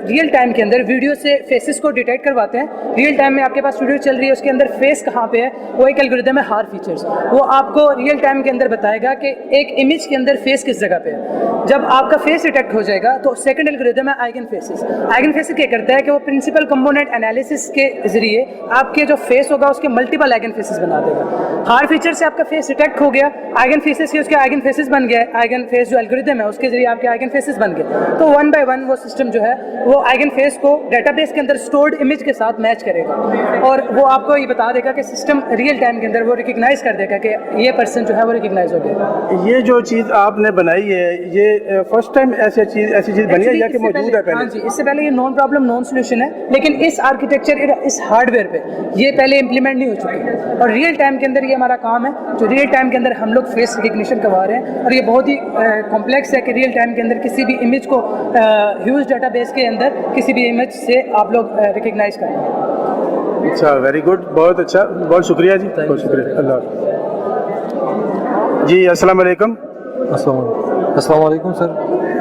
ریئل ٹائم کے اندر ویڈیو سے فیسز کو ڈیٹیکٹ کرواتے ہیں. ریئل ٹائم میں آپ کے پاس ویڈیو چل رہی ہے, اس کے اندر فیس کہاں پہ ہے, وہ ایک الگوریتم ہے ہار فیچرز. وہ آپ کو ریئل ٹائم کے اندر بتائے گا کہ ایک امیج کے اندر فیس کس جگہ پہ ہے. جب آپ کا فیس ڈیٹیکٹ ہو جائے گا تو سیکنڈ الگوریتم ہے آئیگن فیسز. آئیگن فیسز کیا کرتا ہے کہ وہ پرنسپل کمپوننٹ انالیسس کے ذریعے آپ کے جو فیس ہوگا اس کے ملٹیپل آئیگن فیسز بنا دے گا. ہار فیچر سے آپ کا فیس ڈیٹیکٹ ہو گیا, آئیگن فیسز کے اس کے آئیگن فیسز بن گئے, آئیگن فیس جو الگوریتم ہے اس کے ذریعے آپ کے آئیگن فیسز بن گئے. تو 1 by 1 وہ سسٹم جو ہے وہ آئیگن فیس کو ڈیٹا بیس کے اندر اسٹورڈ امیج کے ساتھ میچ کرے گا اور وہ آپ کو یہ بتا دے گا کہ سسٹم ریئل ٹائم کے اندر وہ ریکگنائز کر دے گا کہ یہ پرسن جو ہے وہ ریکگنائز ہو گیا. یہ جو چیز آپ نے بنائی ہے یہ فرسٹ ٹائم ایسی چیز بنی ہے یا کہ موجود ہے پہلے؟ ہاں جی, اس سے پہلے یہ نون پرابلم نون سولوشن ہے, لیکن اس آرکیٹیکچر اس ہارڈ ویئر پہ یہ پہلے امپلیمنٹ نہیں ہو چکی اور ریئل ٹائم کے اندر یہ ہمارا کام ہے جو ریئل ٹائم کے اندر ہم لوگ فیس ریکگنیشن کروا رہے ہیں. اور یہ بہت ہی کمپلیکس ہے کہ ریئل ٹائم کے اندر کسی بھی امیج کو ہیوج ڈیٹا بیس کے اندر کسی بھی امیج سے آپ لوگ ریکگنائز کریں. اچھا, ویری گڈ, بہت اچھا, بہت شکریہ جی, بہت شکریہ. اللہ جی. السلام علیکم. السلام علیکم سر.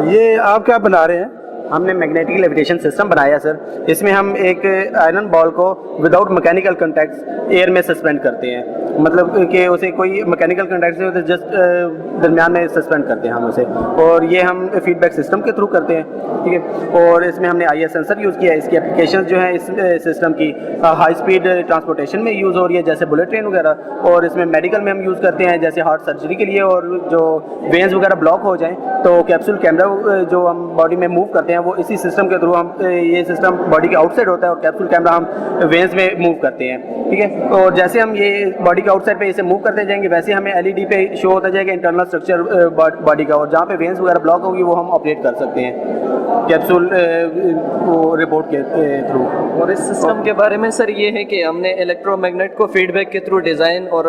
یہ آپ کیا بنا رہے ہیں؟ ہم نے میگنیٹک لیویٹیشن سسٹم بنایا سر. اس میں ہم ایک آئرن بال کو وداؤٹ مکینیکل کنٹیکٹس ایئر میں سسپینڈ کرتے ہیں. مطلب کہ اسے کوئی مکینیکل کنٹیکٹ سے جسٹ درمیان میں سسپینڈ کرتے ہیں ہم اسے, اور یہ ہم فیڈ بیک سسٹم کے تھرو کرتے ہیں. ٹھیک ہے, اور اس میں ہم نے آئی ایس سینسر یوز کیا ہے. اس کی اپلیکیشنز جو ہیں اس سسٹم کی ہائی اسپیڈ ٹرانسپورٹیشن میں یوز ہو رہی ہے, جیسے بلٹ ٹرین وغیرہ, اور اس میں میڈیکل میں ہم یوز کرتے ہیں جیسے ہارٹ سرجری کے لیے, اور جو وینز وغیرہ بلاک ہو جائیں تو کیپسول کیمرہ جو ہم باڈی میں موو کرتے ہیں وہ اسی سسٹم کے تھرو ہم, یہ سسٹم باڈی کے آؤٹ سائڈ ہوتا ہے اور کیپسول کیمرہ ہم وینز میں موو کرتے ہیں. ٹھیک ہے, اور جیسے ہم یہ باڈی کے آؤٹ سائڈ پہ اسے موو کرتے جائیں گے ویسے ہمیں ایل ای ڈی پہ شو ہوتا جائے گا انٹرنل اسٹرکچر باڈی کا, اور جہاں پہ وینز وغیرہ بلاک ہوگی وہ ہم آپریٹ کر سکتے ہیں کیپسول رپورٹ کے تھرو. اور اس سسٹم کے بارے میں سر یہ ہے کہ ہم نے الیکٹرو میگنیٹ کو فیڈ بیک کے تھرو ڈیزائن اور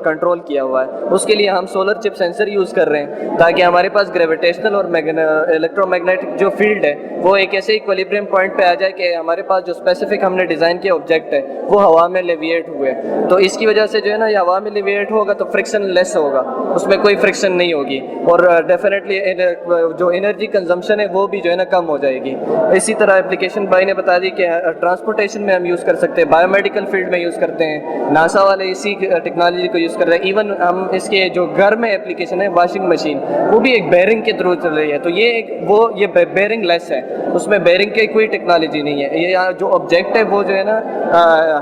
کنٹرول کیا ہوا ہے. اس کے لیے ہم سولر چپ سینسر یوز کر رہے ہیں تاکہ ہمارے پاس گریویٹیشنل اور الیکٹرو میگنیٹک جو فیلڈ ہے وہ ایک ایسے ایکویلیبریم پوائنٹ پہ آ جائے کہ ہمارے پاس جو اسپیسیفک ہم نے ڈیزائن کیا آبجیکٹ ہے وہ ہوا میں لیویٹ ہوئے. تو اس کی وجہ سے جو ہے نا یہ ہوا میں لیویٹ ہوگا تو فرکشن لیس ہوگا, اس میں کوئی فرکشن نہیں ہوگی, اور ڈیفینیٹلی جو انرجی کنزمپشن ہے وہ بھی جو ہے نا کم ہو جائے گی. اسی طرح اپلیکیشن بھائی نے بتا دی کہ ٹرانسپورٹیشن میں ہم یوز کر سکتے ہیں, بایو میڈیکل فیلڈ میں یوز کرتے ہیں, ناسا والے اسی ٹیکنالوجی کو یوز کر رہے ہیں. ایون ہم اس کے جو گھر میں اپلیکیشن ہے واشنگ مشین وہ بھی ایک بیرنگ کے تھرو چل رہی ہے. تو یہ بیرنگ لیس ہے, اس میں بیرنگ کی کوئی ٹیکنالوجی نہیں ہے. یہ جو آبجیکٹ ہے وہ جو ہے نا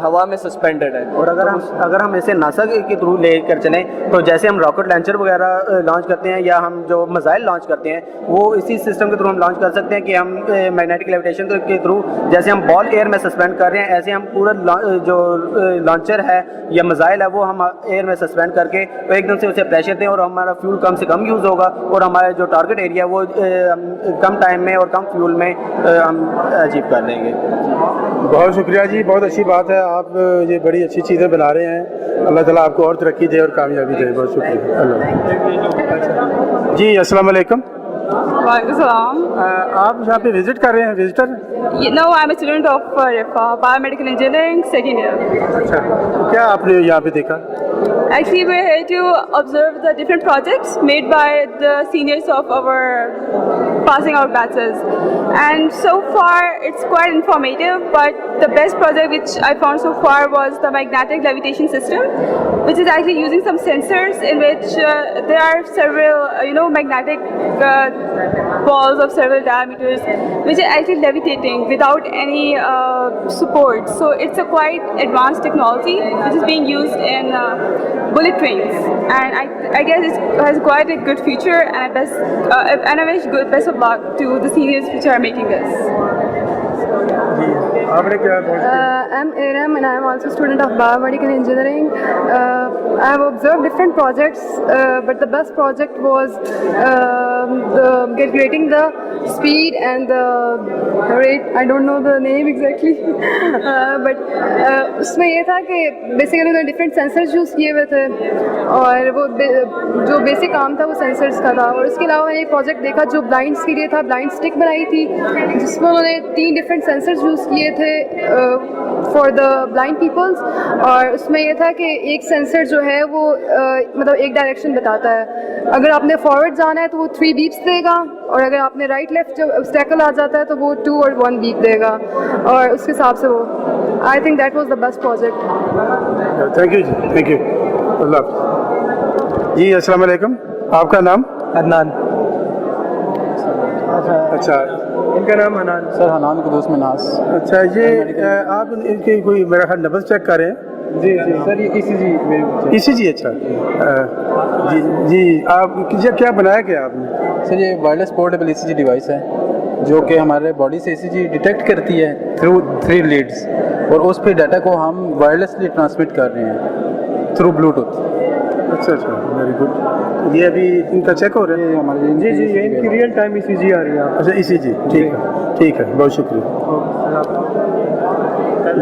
ہوا میں سسپینڈڈ ہے. اور اگر ہم اسے ناسا کے تھرو لے کر چلیں تو جیسے ہم راکٹ لانچر وغیرہ لانچ کرتے ہیں یا ہم جو میزائل لانچ کرتے ہیں وہ اسی سسٹم کے تھرو ہم لانچ کر سکتے ہیں کہ ہم میگنیٹک لیویٹیشن کے تھرو جیسے ہم بال ایئر میں سسپینڈ کر رہے ہیں ایسے ہم پورا جو لانچر ہے یا میزائل ہے وہ ہم ایئر میں سسپینڈ کر کے ایک دم سے اسے پریشر دیں اور ہمارا فیول کم سے کم یوز ہوگا اور ہمارا جو ٹارگیٹ ایریا وہ کم ٹائم میں اور کم فیول میں ہم اچیو کر لیں گے. بہت شکریہ جی, بہت اچھی بات ہے. آپ یہ بڑی اچھی چیزیں بنا رہے ہیں. اللہ تعالیٰ آپ کو اور ترقی دے اور کامیابی دے. بہت شکریہ. اللہ جی, السلام علیکم. وعلیکم السلام. آپ یہاں پہ وزٹ کر رہے ہیں, visitor? No, I'm a student of biomedical engineering, second year. اچھا, کیا آپ نے یہاں پہ دیکھا؟ Actually, we're here to observe the different projects made by the seniors of our passing out batches. And so far, it's quite informative, but the best project which I found so far was the magnetic levitation system, which is actually using some sensors in which there are several, magnetic balls of several diameters, which are actually levitating without any support. So it's a quite advanced technology which is being used in bullet trains, and I guess it has quite a good future, and I wish best of luck to the seniors which are making this. I'm Aram and I'm also a student of biomedical engineering. I have observed different projects, but the best project was calculating the speed and the rate. I don't know the name exactly, but اس میں یہ تھا کہ basically انہوں نے different censors use کیے ہوئے تھے اور وہ جو بیسک کام تھا وہ سینسرز کا تھا. اور اس کے علاوہ میں نے ایک پروجیکٹ دیکھا جو بلائنڈس کے لیے تھا, بلائنڈ اسٹک بنائی تھی جس میں انہوں نے 3 ڈفرینٹ سینسرز یوز کیے تھے فار دا بلائنڈ پیپلس. اور اس میں یہ تھا کہ ایک سینسر جو ہے وہ مطلب ایک ڈائریکشن بتاتا ہے, اگر آپ نے فارورڈ جانا ہے تو وہ 3 بیپس دے گا, اور اگر آپ نے رائٹ لیفٹ جب obstacle آ جاتا ہے تو وہ 2 اور 1 بیپ دے گا, اور اس کے حساب سے وہ I think that was the best project. Thank you G, thank you. اللہ حافظ. جی السلام علیکم, آپ کا نام؟ عدنان. اچھا, ان کا نام حنان. سر حنان کے دوست مناس. اچھا, یہ آپ ان کی کوئی میرا خیال نبض چیک کر رہے ہیں؟ جی جی سر, یہ ای سی جی. اچھا جی جی, آپ کیا بنایا کیا آپ نے؟ سر یہ وائرلیس پورٹیبل ای سی جی ڈیوائس ہے جو کہ ہمارے باڈی سے ای سی جی ڈیٹیکٹ کرتی ہے تھرو 3 لیڈس, اور اس پہ ڈاٹا کو ہم وائرلیسلی ٹرانسمٹ کر رہے ہیں تھرو بلوٹوتھ. اچھا اچھا, ویری گڈ. یہ ابھی ان کا چیک ہو رہا ہے ہمارے؟ جی جی, یہ ان کی ریئل ٹائم ای سی جی آ رہی ہے. اچھا, ای سی جی, ٹھیک ہے ٹھیک ہے, بہت شکریہ.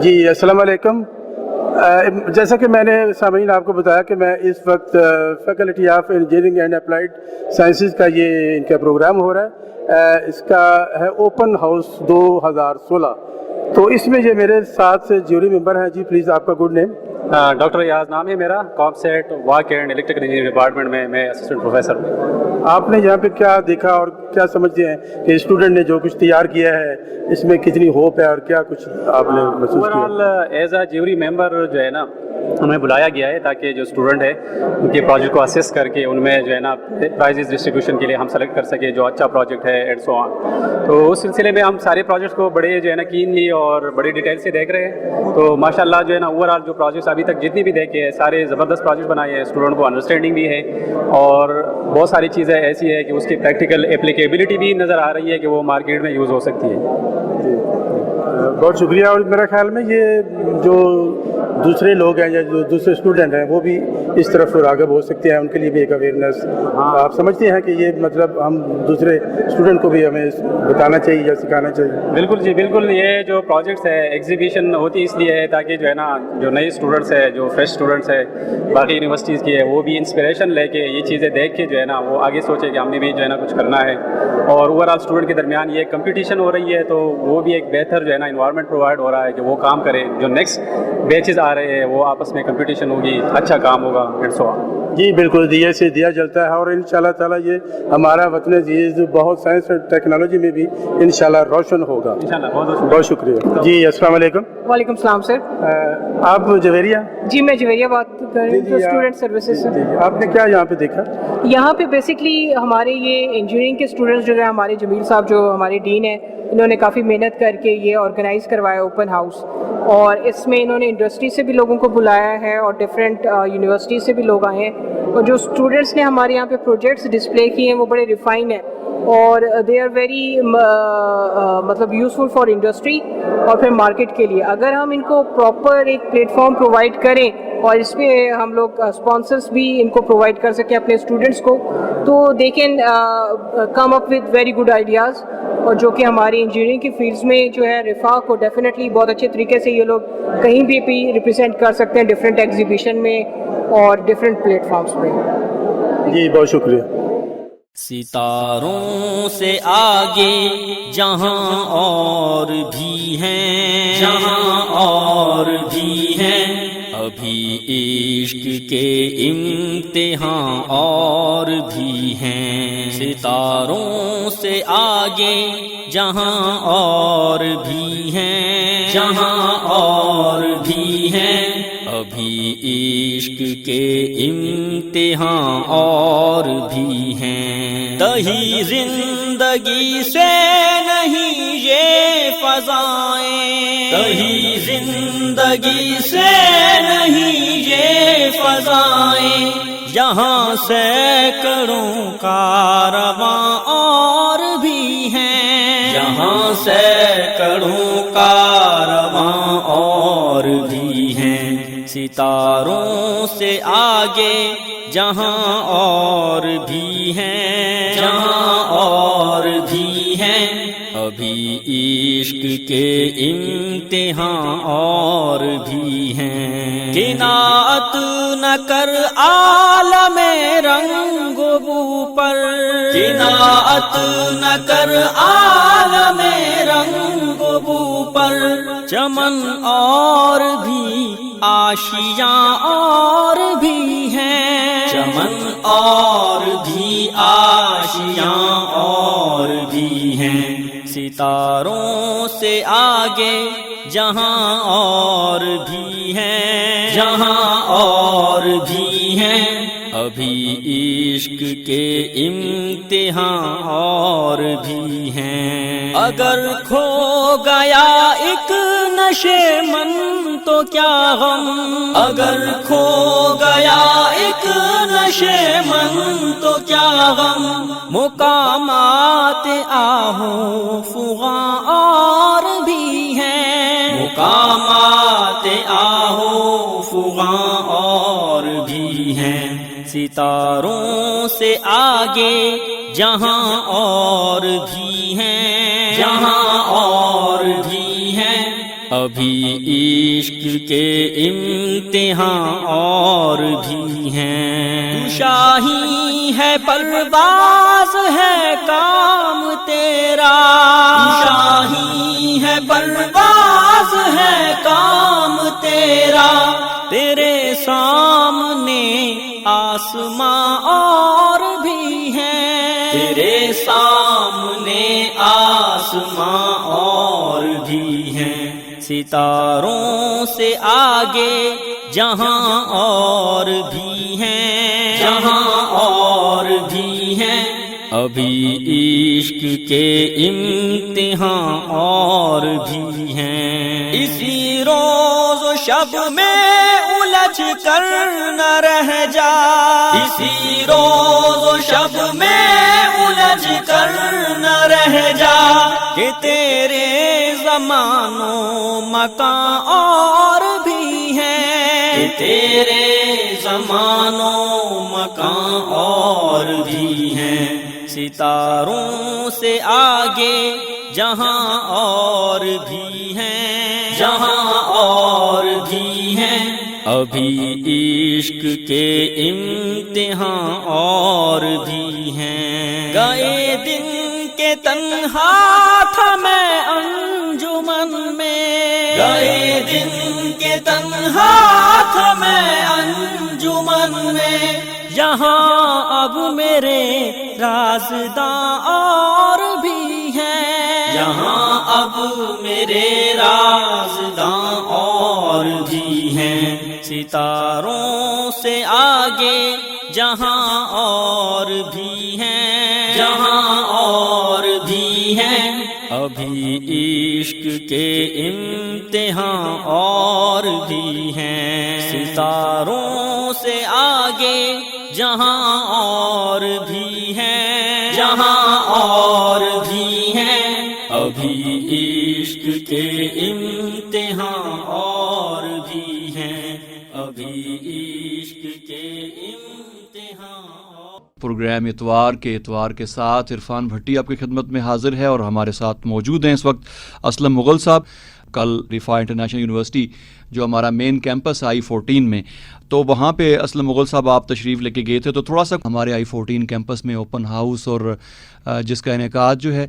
جی السلام علیکم. جیسا کہ میں نے سامعین آپ کو بتایا کہ میں اس وقت faculty of engineering and applied sciences کا یہ ان کا پروگرام ہو رہا ہے. اس کا ہے اوپن ہاؤس 2016. تو اس میں یہ میرے ساتھ سے جیوری ممبر ہیں. جی پلیز آپ کا گڈ نیم. ڈاکٹر ریاض نام ہے میرا، کاپ سیٹ واک اینڈ الیکٹریکل انجینئرنگ ڈپارٹمنٹ میں اسسٹنٹ پروفیسر ہوں۔ آپ نے یہاں پہ کیا دیکھا اور کیا سمجھتے ہیں کہ اسٹوڈنٹ نے جو کچھ تیار کیا ہے اس میں کتنی ہوپ ہے اور کیا کچھ آپ نے محسوس کیا؟ اوورآل ایز اے جیوری ممبر جو ہے نا ہمیں بلایا گیا ہے تاکہ جو اسٹوڈنٹ ہے ان کے پروجیکٹ کو اسیس کر کے ان میں جو ہے نا پرائزز ڈسٹریبیوشن کے لیے ہم سلیکٹ کر سکیں جو اچھا پروجیکٹ ہے اینڈ سو آن۔ تو اس سلسلے میں ہم سارے پروجیکٹس کو بڑے جو ہے نا کینلی اور بڑی ڈیٹیل سے دیکھ رہے ہیں۔ تو ماشاء اللہ جو ہے نا اوورآل جو پروجیکٹس ابھی تک جتنی بھی دیکھے ہیں سارے زبردست پروجیکٹ بنائے ہیں، اسٹوڈنٹ کو انڈرسٹینڈنگ بھی ہے اور بہت ساری چیزیں ایسی ہے کہ اس کی پریکٹیکل اپلیکیبلٹی بھی نظر آ رہی ہے کہ وہ مارکیٹ میں یوز ہو سکتی ہے۔ بہت شکریہ۔ اور میرا خیال میں یہ جو دوسرے لوگ ہیں یا جو دوسرے اسٹوڈنٹ ہیں وہ بھی اس طرف راغب ہو سکتے ہیں، ان کے لیے بھی ایک اویئرنیس آپ سمجھتے ہیں کہ یہ مطلب ہم دوسرے اسٹوڈنٹ کو بھی ہمیں بتانا چاہیے یا سکھانا چاہیے؟ بالکل جی بالکل، یہ جو پروجیکٹس ہے ایگزیبیشن ہوتی اس لیے ہے تاکہ جو ہے نا جو نئے اسٹوڈنٹس ہے جو فریش اسٹوڈنٹس ہے باقی یونیورسٹیز کی ہے وہ بھی انسپریشن لے کے یہ چیزیں دیکھ کے جو ہے نا وہ آگے سوچے کہ ہم نے بھی جو ہے نا کچھ کرنا ہے۔ اور اوورآل اسٹوڈنٹ کے درمیان یہ کمپٹیشن ہو رہی ہے تو وہ بھی ایک بہتر جو ہے نا انوائرمنٹ پرووائڈ ہو رہا ہے کہ وہ کام کرے، جو نیکسٹ بیچز آ رہے ہیں وہ آپس میں کمپٹیشن ہوگی، اچھا کام ہوگا اینڈ سو آن۔ جی بالکل، دیے سے دیا جلتا ہے اور انشاءاللہ تعالیٰ یہ ہمارا وطن عزیز بہت سائنس اور ٹیکنالوجی میں بھی انشاءاللہ روشن ہوگا انشاءاللہ۔ بہت شکریہ جی۔ السلام علیکم۔ وعلیکم السلام سر۔ آپ جویریہ؟ جی میں جویریہ بات کر رہی ہوں اسٹوڈنٹ سروسز سے۔ آپ نے کیا یہاں پہ دیکھا؟ یہاں پہ بیسکلی ہمارے یہ انجینئرنگ کے اسٹوڈنٹس جو ہیں، ہمارے جمیل صاحب جو ہمارے ڈین ہیں، انہوں نے کافی محنت کر کے یہ آرگنائز کروایا اوپن ہاؤس، اور اس میں انہوں نے انڈسٹری سے بھی لوگوں کو بلایا ہے اور ڈفرینٹ یونیورسٹی سے بھی لوگ آئے ہیں، اور جو اسٹوڈنٹس نے ہمارے یہاں پہ پروجیکٹس ڈسپلے کیے ہیں وہ بڑے ریفائن ہیں اور دے آر ویری مطلب یوزفل فار انڈسٹری اور پھر مارکیٹ کے لیے۔ اگر ہم ان کو پراپر ایک پلیٹ فارم پرووائڈ کریں اور اس پہ ہم لوگ اسپانسرس بھی ان کو پرووائڈ کر سکیں اپنے اسٹوڈنٹس کو، تو they can come up with very good ideas, اور جو کہ ہماری انجینئرنگ کی فیلڈس میں جو ہے رفاق کو ڈیفینیٹلی بہت اچھے طریقے سے یہ لوگ کہیں بھی ریپرزینٹ کر سکتے ہیں ڈفرینٹ ایگزیبیشن میں اور ڈفرینٹ پلیٹ فارمس پہ۔ جی بہت شکریہ۔ ستاروں سے آگے جہاں اور بھی ہیں، جہاں اور بھی ہیں، ابھی عشق کے امتحان اور بھی ہیں۔ ستاروں سے آگے جہاں اور بھی ہیں، جہاں اور بھی ہیں، ابھی عشق کے امتحان اور بھی ہیں۔ دہی زندگی سے نہیں یہ فضائیں، دہی زندگی سے نہیں یہ فضائیں، جہاں سینکڑوں کارواں اور بھی ہیں، جہاں سینکڑوں کارواں اور بھی ہیں۔ ستاروں سے آگے جہاں اور بھی ہیں، جہاں اور بھی ہیں، ابھی عشق کے امتحان اور بھی ہیں۔ قناعت نہ کر عالم رنگ و بو پر، قناعت نہ کر عالم رنگ و بو پر، چمن اور بھی آشیاں اور بھی ہیں، چمن اور بھی آشیاں اور بھی ہیں۔ ستاروں سے آگے جہاں اور بھی ہیں، جہاں اور بھی ہیں، ابھی عشق کے امتحان اور بھی ہیں۔ اگر کھو گیا ایک نشے من تو کیا غم، اگر کھو گیا ایک نشے من تو کیا غم، مقامات آہو فغاں اور بھی ہیں، مقامات آہو فغاں اور بھی ہیں۔ ستاروں سے آگے جہاں اور بھی ہیں، جہاں اور بھی ہیں، ابھی عشق کے امتحان اور بھی ہیں۔ شاہی ہے پرواز ہے کام تیرا، شاہی ہے پرواز ہے کام تیرا، تیرے سامنے آسماں اور بھی ہیں، تیرے سامنے آسماں اور بھی ہیں، ستاروں سے آگے جہاں اور بھی ہیں، جہاں اور بھی ہیں، ابھی عشق کے امتحان اور بھی ہیں، اسی روز و شب میں الجھ کر نہ رہ جا، اسی روز و شب میں الجھ کر نہ رہ جا، کہ تیرے زمان و مکان اور بھی ہیں، کہ تیرے زمان و مکان اور بھی ہیں، ستاروں سے آگے جہاں اور بھی ہیں، جہاں اور بھی ہیں، ابھی عشق کے امتحان اور بھی ہیں، گئے دن کے تنہا تھا میں انجمن میں، گئے دن کے تنہا تھا میں انجمن میں، یہاں اب میرے رازداں اور بھی ہیں، یہاں اب میرے رازداں اور بھی ہیں، ستاروں سے آگے جہاں اور بھی ہیں، جہاں اور بھی ہیں، ابھی عشق کے امتحان اور بھی ہیں، ستاروں سے آگے جہاں اور بھی ہیں، جہاں اور بھی ہیں، ابھی عشق کے امتحان اور بھی ہیں، ابھی عشق کے امتحان۔ پروگرام اتوار کے ساتھ عرفان بھٹی آپ کی خدمت میں حاضر ہے اور ہمارے ساتھ موجود ہیں اس وقت اسلم مغل صاحب۔ کل رفاع انٹرنیشنل یونیورسٹی جو ہمارا مین کیمپس ہے I-14 میں، تو وہاں پہ اسلم مغل صاحب آپ تشریف لے کے گئے تھے، تو تھوڑا سا ہمارے I-14 کیمپس میں اوپن ہاؤس اور جس کا انعقاد جو ہے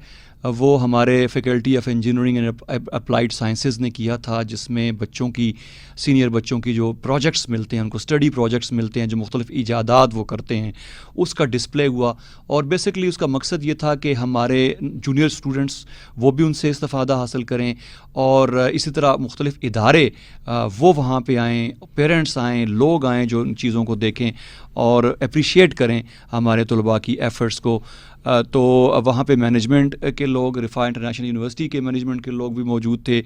وہ ہمارے faculty of engineering and applied sciences نے کیا تھا، جس میں بچوں کی سینئر بچوں کی جو پروجیکٹس ملتے ہیں، ان کو اسٹڈی پروجیکٹس ملتے ہیں، جو مختلف ایجادات وہ کرتے ہیں، اس کا ڈسپلے ہوا، اور بیسکلی اس کا مقصد یہ تھا کہ ہمارے جونیئر اسٹوڈنٹس وہ بھی ان سے استفادہ حاصل کریں، اور اسی طرح مختلف ادارے وہ وہاں پہ آئیں، پیرنٹس آئیں، لوگ آئیں جو ان چیزوں کو دیکھیں اور اپریشیٹ کریں ہمارے طلباء کی ایفرٹس کو۔ تو وہاں پہ مینجمنٹ کے لوگ، رفاع انٹرنیشنل یونیورسٹی کے مینجمنٹ کے لوگ بھی موجود تھے،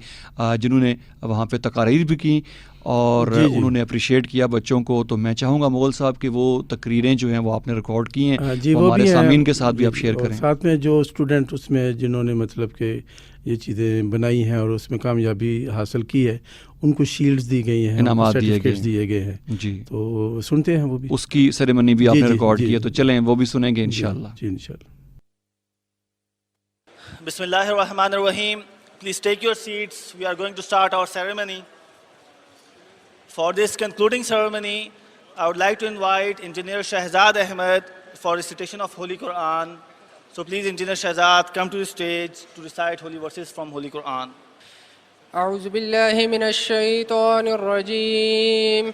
جنہوں نے وہاں پہ تقاریر بھی کی اور انہوں نے اپریشیٹ کیا بچوں کو۔ تو میں چاہوں گا مغل صاحب کہ وہ تقریریں جو ہیں وہ آپ نے ریکارڈ کی ہیں، وہ ہمارے سامعین کے ساتھ بھی آپ شیئر کریں۔ ساتھ میں جو اسٹوڈنٹ اس میں جنہوں نے مطلب کہ یہ چیزیں بنائی ہیں اور اس میں کامیابی حاصل کی ہے، ان کو شیلڈز دی گئی ہیں، انعامات سرٹیفکیٹس دیے گئے ہیں۔ جی، تو سنتے ہیں وہ بھی، اس کی سیریمنی بھی آپ نے ریکارڈ کی ہے، تو چلیں وہ بھی سنیں گے انشاءاللہ۔ جی انشاءاللہ۔ بسم اللہ الرحمن الرحیم. Please take your seats. We are going to start our ceremony. For this concluding ceremony, I would like to invite Engineer Shahzad Ahmed for recitation of Holy Quran. So please, Engineer Shahzad, come to the stage to recite holy verses from Holy Quran. أعوذ بالله من الشيطان الرجيم.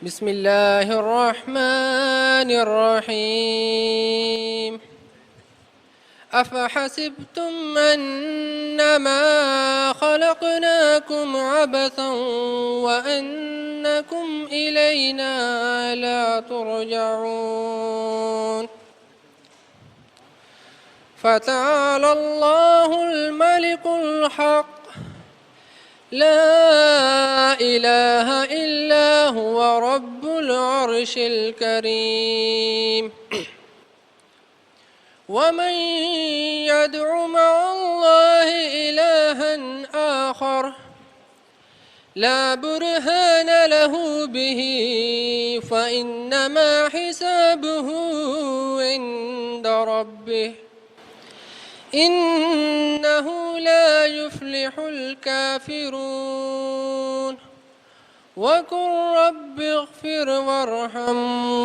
بسم الله الرحمن الرحيم. أفحسبتم أنما خلقناكم عبثا وأنكم إلينا لا ترجعون. فتعالى الله الملك الحق لا إله إلا هو رب العرش الكريم. ومن يدع مع الله إلها آخر لا برهان له به فإنما حسابه عند ربه إنه لا يفلح الكافرون. وقل رب اغفر وارحم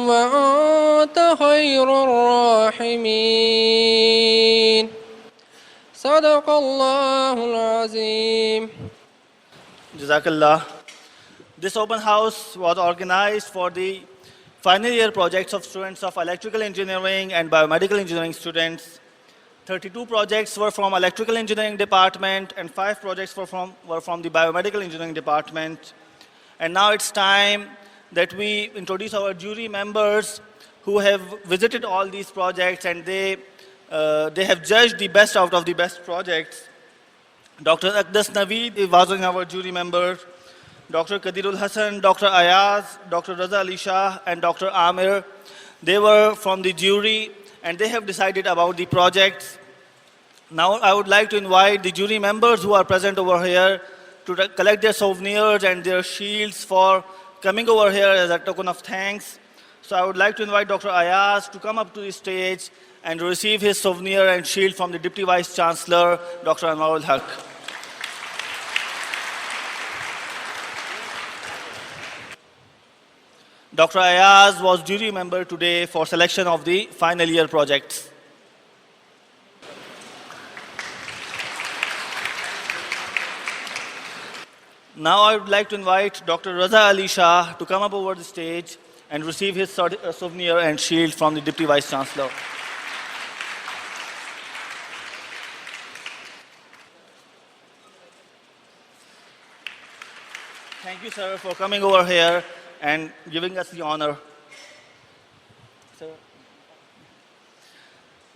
وأنت خير الراحمين. صدق الله العظيم. جزاک اللہ. This open house was organized for the final year projects of students of electrical engineering and biomedical engineering students. 32 projects were from electrical engineering department and 5 projects were from the biomedical engineering department. And now it's time that we introduce our jury members who have visited all these projects, and they have judged the best out of the best projects. Dr. Aqdas Naveed was our jury member, Dr. Qadirul Hassan, Dr. Ayaz, Dr. Raza Ali Shah, and Dr. Amir. They were from the jury, and they have decided about the projects. Now I would like to invite the jury members who are present over here to collect their souvenirs and their shields for coming over here as a token of thanks. So I would like to invite Dr. Ayaz to come up to the stage and receive his souvenir and shield from the Deputy Vice Chancellor, Dr. Anwarul Haq. Dr. Ayaz was jury member today for selection of the final year projects. Now I would like to invite Dr. Raza Ali Shah to come up over the stage and receive his souvenir and shield from the Deputy Vice Chancellor. Thank you, sir, for coming over here and giving us the honor. Sir.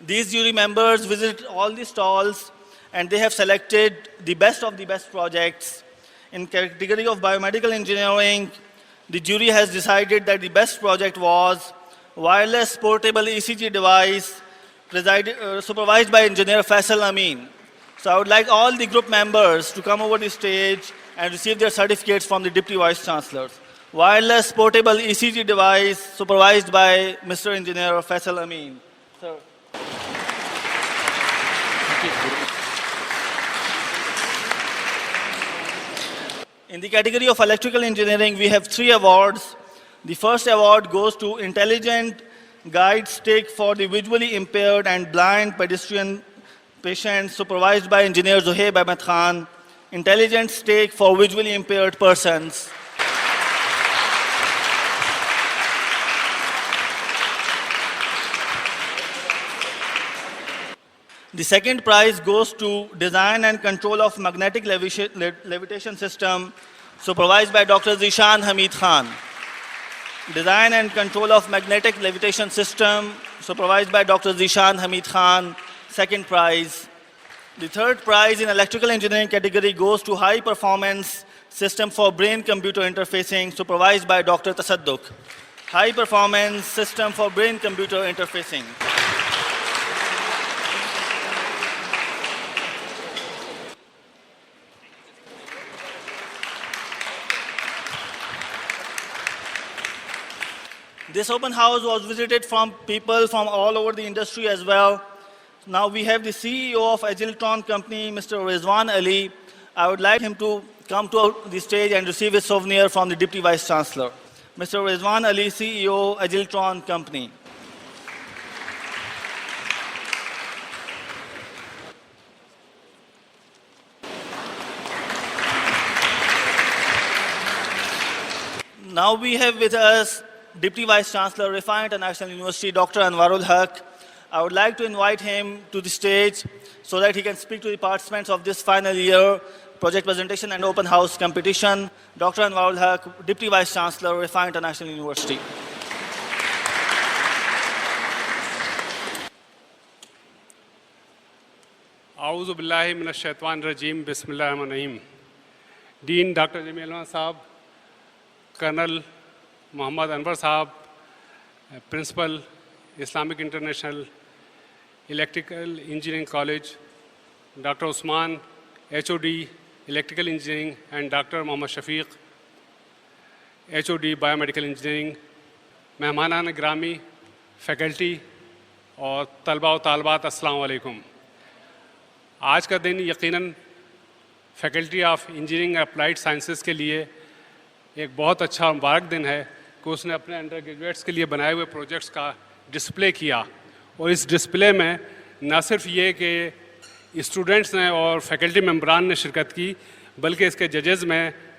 These jury members visited all the stalls and they have selected the best of the best projects. In category of biomedical engineering, the jury has decided that the best project was wireless portable ECG device supervised by engineer Faisal Amin. So I would like all the group members to come over the stage and receive their certificates from the Deputy Vice Chancellors. Wireless portable ECG device supervised by Mr. Engineer Faisal Amin. Sir. In the category of electrical engineering, we have 3 awards. The first award goes to Intelligent Guide Stick for the visually impaired and blind pedestrian patients supervised by engineer Zohaib Ahmed Khan. Intelligent Stick for visually impaired persons. The second prize goes to Design and Control of Magnetic Levitation System, supervised by Dr. Zishan Hamid Khan. Design and Control of Magnetic Levitation System, supervised by Dr. Zishan Hamid Khan, second prize. The third prize in electrical engineering category goes to High Performance System for Brain-Computer Interfacing, supervised by Dr. Tasadduq. High Performance System for Brain-Computer Interfacing. This open house was visited from people from all over the industry as well. Now we have the CEO of Agiltron company, Mr. Rizwan Ali. I would like him to come to the stage and receive his souvenir from the Deputy Vice Chancellor. Mr. Rizwan Ali, CEO, Agiltron company. Now we have with us Deputy Vice Chancellor, Rifa International University, Dr. Anwarul Haq. I would like to invite him to the stage so that he can speak to the participants of this final year project presentation and open house competition. Dr. Anwarul Haq, Deputy Vice Chancellor, Rifa International University. A'udhu billahi minash shaitan rajim, bismillahirrahmanirrahim. Dean Dr. Jamil Ahmad Saab, Colonel Muhammad Anwar Saab, Principal, Islamic International Electrical Engineering College, Dr. Usman, HOD, Electrical Engineering, and Dr. Muhammad Shafiq, HOD, Biomedical Engineering, Mehmanan Grami, Faculty, اور طلباء و طالبات السلام علیکم. آج کا دن یقیناً faculty of engineering applied sciences کے لیے ایک بہت اچھا مبارک دن ہے کہ اس نے اپنے انڈر گریجویٹس کے لیے بنائے ہوئے پروجیکٹس کا ڈسپلے کیا. اور اس ڈسپلے میں نہ صرف یہ کہ اسٹوڈنٹس نے اور فیکلٹی ممبران نے شرکت کی بلکہ اس کے ججز میں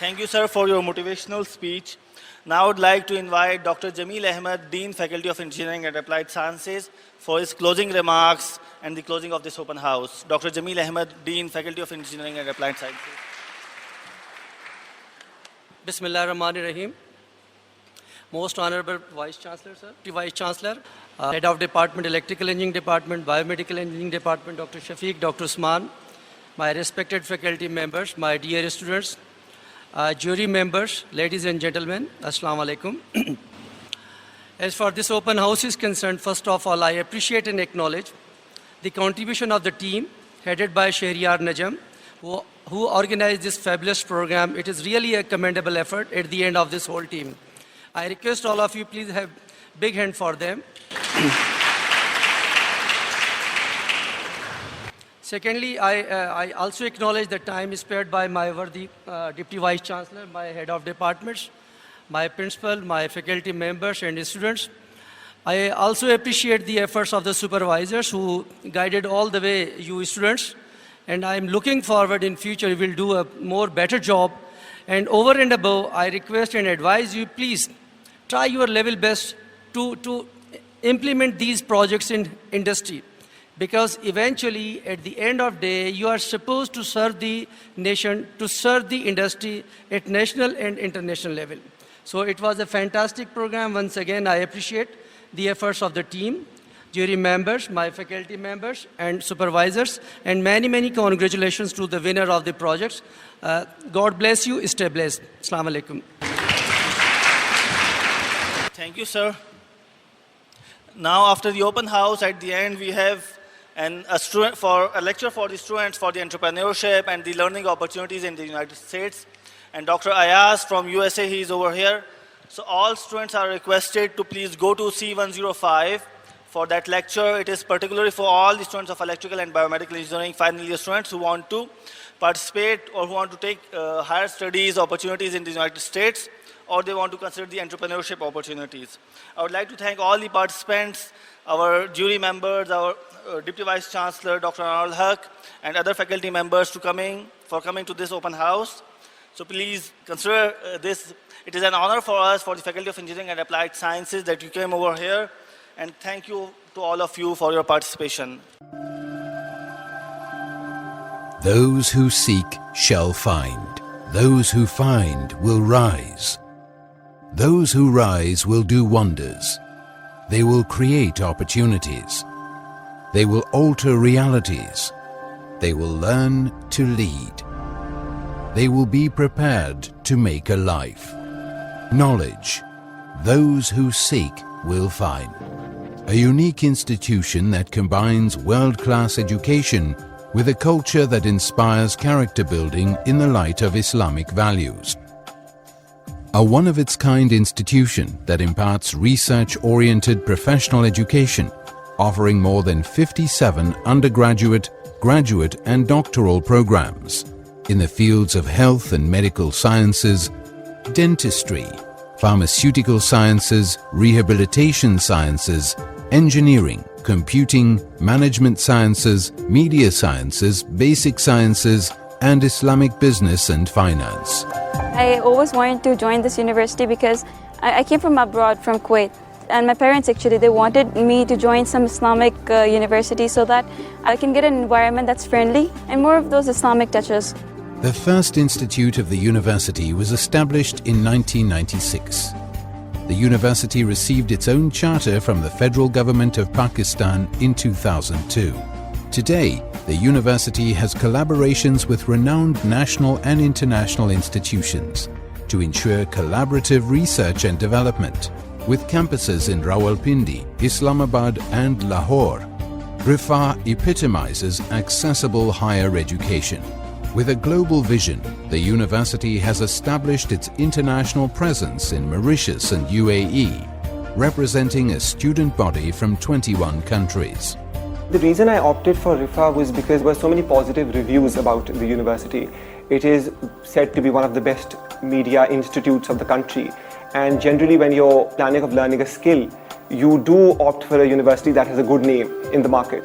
Thank you, sir, for your motivational speech. Now I would like to invite Dr. Jameel Ahmed, Dean, Faculty of Engineering and Applied Sciences, for his closing remarks and the closing of this open house. Dr. Jameel Ahmed, Dean, Faculty of Engineering and Applied Sciences. Bismillah ar-Rahman ar-Rahim. Most Honorable Vice Chancellor, sir, Vice Chancellor, Head of Department, Electrical Engineering Department, Biomedical Engineering Department, Dr. Shafiq, Dr. Usman, my respected faculty members, my dear students, jury members, ladies and gentlemen, Assalamu alaikum. As far this open house is concerned, first of all, I appreciate and acknowledge the contribution of the team headed by Shahryar Najam, who organized this fabulous program. It is really a commendable effort at the end of this whole team. I request all of you, please have big hand for them. Secondly, I also acknowledge the time spared by my worthy Deputy Vice Chancellor, my Head of Departments, my Principal, my faculty members and students. I also appreciate the efforts of the supervisors who guided all the way you students. And I'm looking forward in future we will do a more better job. And over and above, I request and advise you, please try your level best to implement these projects in industry. Because eventually, at the end of the day, you are supposed to serve the nation, to serve the industry at national and international level. So it was a fantastic program. Once again, I appreciate the efforts of the team. jury members, my faculty members and supervisors, and many congratulations to the winner of the projects. God bless you. Stay blessed. Assalamu alaikum. Thank you, sir. Now, after the open house, at the end, we have a lecture for the students for the entrepreneurship and the learning opportunities in the United States. And Dr. Ayaz from USA, he is over here. So all students are requested to please go to C105 for that lecture. It is particularly for all the students of electrical and biomedical engineering final year students who want to participate or who want to take higher studies opportunities in the United States, or they want to consider the entrepreneurship opportunities. I would like to thank all the participants, our jury members, our Deputy Vice Chancellor, Dr. Anwar Haq, and other faculty members for coming to this open house. So please consider this. It is an honor for us, for the Faculty of Engineering and Applied Sciences, that you came over here. And thank you to all of you for your participation. Those who seek shall find. Those who find will rise. Those who rise will do wonders. They will create opportunities. They will alter realities. They will learn to lead. They will be prepared to make a life. Knowledge. Those who seek will find. A unique institution that combines world-class education with a culture that inspires character building in the light of Islamic values. A one-of-its-kind institution that imparts research-oriented professional education, offering more than 57 undergraduate, graduate and doctoral programs in the fields of health and medical sciences, dentistry, pharmaceutical sciences, rehabilitation sciences, engineering, computing, management sciences, media sciences, basic sciences, and Islamic business and finance. I always wanted to join this university because I came from abroad, from Kuwait. And my parents actually, they wanted me to join some Islamic university so that I can get an environment that's friendly and more of those Islamic touches. The first institute of the university was established in 1996. The university received its own charter from the federal government of Pakistan in 2002. Today, the university has collaborations with renowned national and international institutions to ensure collaborative research and development. With campuses in Rawalpindi, Islamabad and Lahore, Rifa epitomizes accessible higher education. With a global vision, the university has established its international presence in Mauritius and UAE, representing a student body from 21 countries. The reason I opted for Rifa was because there were so many positive reviews about the university. It is said to be one of the best media institutes of the country. And generally when you're planning of learning a skill, you do opt for a university that has a good name in the market.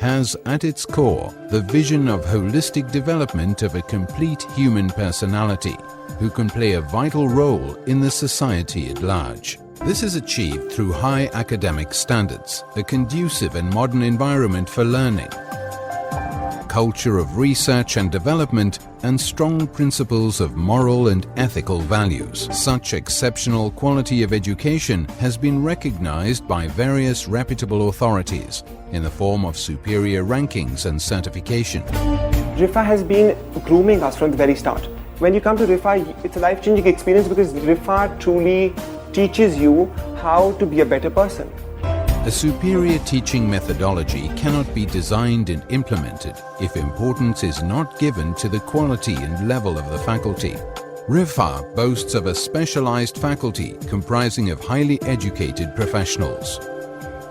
has at its core the vision of holistic development of a complete human personality who can play a vital role in the society at large. This is achieved through high academic standards, a conducive and modern environment for learning, culture of research and development, and strong principles of moral and ethical values. Such exceptional quality of education has been recognized by various reputable authorities in the form of superior rankings and certification. Rifa has been grooming us from the very start. When you come to Rifa, it's a life-changing experience because Rifa truly teaches you how to be a better person. A superior teaching methodology cannot be designed and implemented if importance is not given to the quality and level of the faculty. Rifa boasts of a specialized faculty comprising of highly educated professionals.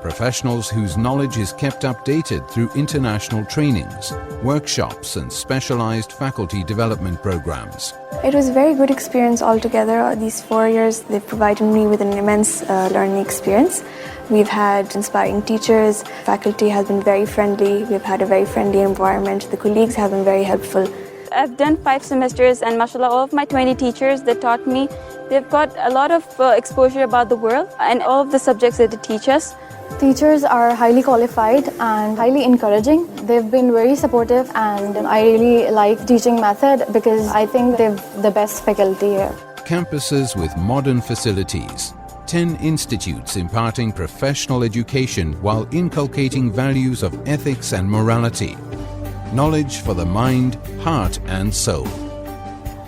Professionals whose knowledge is kept updated through international trainings, workshops and specialized faculty development programs. It was a very good experience altogether. These 4 years, they've provided me with an immense learning experience. We've had inspiring teachers, faculty has been very friendly, we've had a very friendly environment, the colleagues have been very helpful. I've done 5 semesters and mashallah, all of my 20 teachers that taught me, they've got a lot of exposure about the world and all of the subjects that they teach us. Teachers are highly qualified and highly encouraging. They've been very supportive and I really like teaching method because I think they've the best faculty here. Campuses with modern facilities. 10 institutes imparting professional education while inculcating values of ethics and morality. Knowledge for the mind, heart and soul.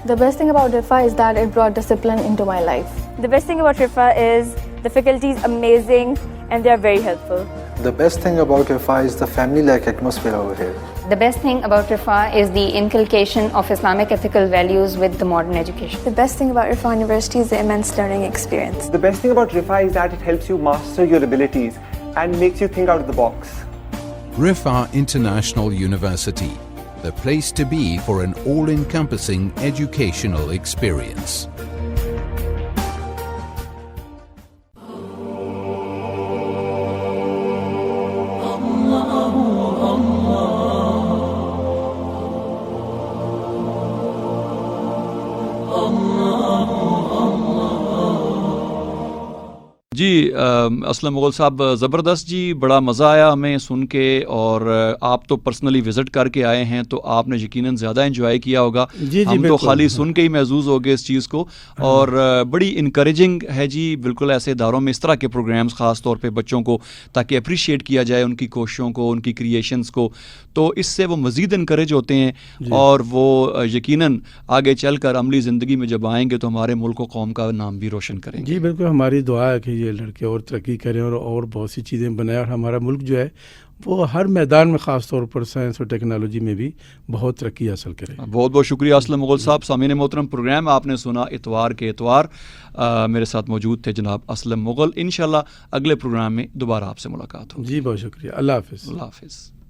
The best thing about RIFA is that it brought discipline into my life. The best thing about RIFA is the faculty is amazing and they are very helpful. The best thing about RIFA is the family-like atmosphere over here. The best thing about RIFA is the inculcation of Islamic ethical values with the modern education. The best thing about RIFA University is the immense learning experience. The best thing about RIFA is that it helps you master your abilities and makes you think out of the box. RIFA International University, the place to be for an all-encompassing educational experience. جی اسلم مغل صاحب زبردست جی، بڑا مزہ آیا ہمیں سن کے، اور آپ تو پرسنلی وزٹ کر کے آئے ہیں تو آپ نے یقیناً زیادہ انجوائے کیا ہوگا. ہم تو خالی سن کے ہی محظوظ ہو گئے اس چیز کو، اور بڑی انکریجنگ ہے جی. بالکل ایسے اداروں میں اس طرح کے پروگرامز خاص طور پہ بچوں کو، تاکہ اپریشیٹ کیا جائے ان کی کوششوں کو، ان کی کریشنز کو، تو اس سے وہ مزید انکریج ہوتے ہیں اور وہ یقیناً آگے چل کر عملی زندگی میں جب آئیں گے تو ہمارے ملک و قوم کا نام بھی روشن کریں گے. جی بالکل، ہماری دعا ہے کہ یہ لڑکے اور ترقی کریں اور بہت سی چیزیں بنائیں، اور ہمارا ملک جو ہے وہ ہر میدان میں، خاص طور پر سائنس اور ٹیکنالوجی میں بھی بہت ترقی حاصل کرے. بہت بہت شکریہ اسلم مغل صاحب. سامعین محترم، پروگرام آپ نے سنا اتوار کے اتوار. میرے ساتھ موجود تھے جناب اسلم مغل. انشاءاللہ اگلے پروگرام میں دوبارہ آپ سے ملاقات ہوگی. جی بہت شکریہ. اللہ حافظ. اللہ حافظ.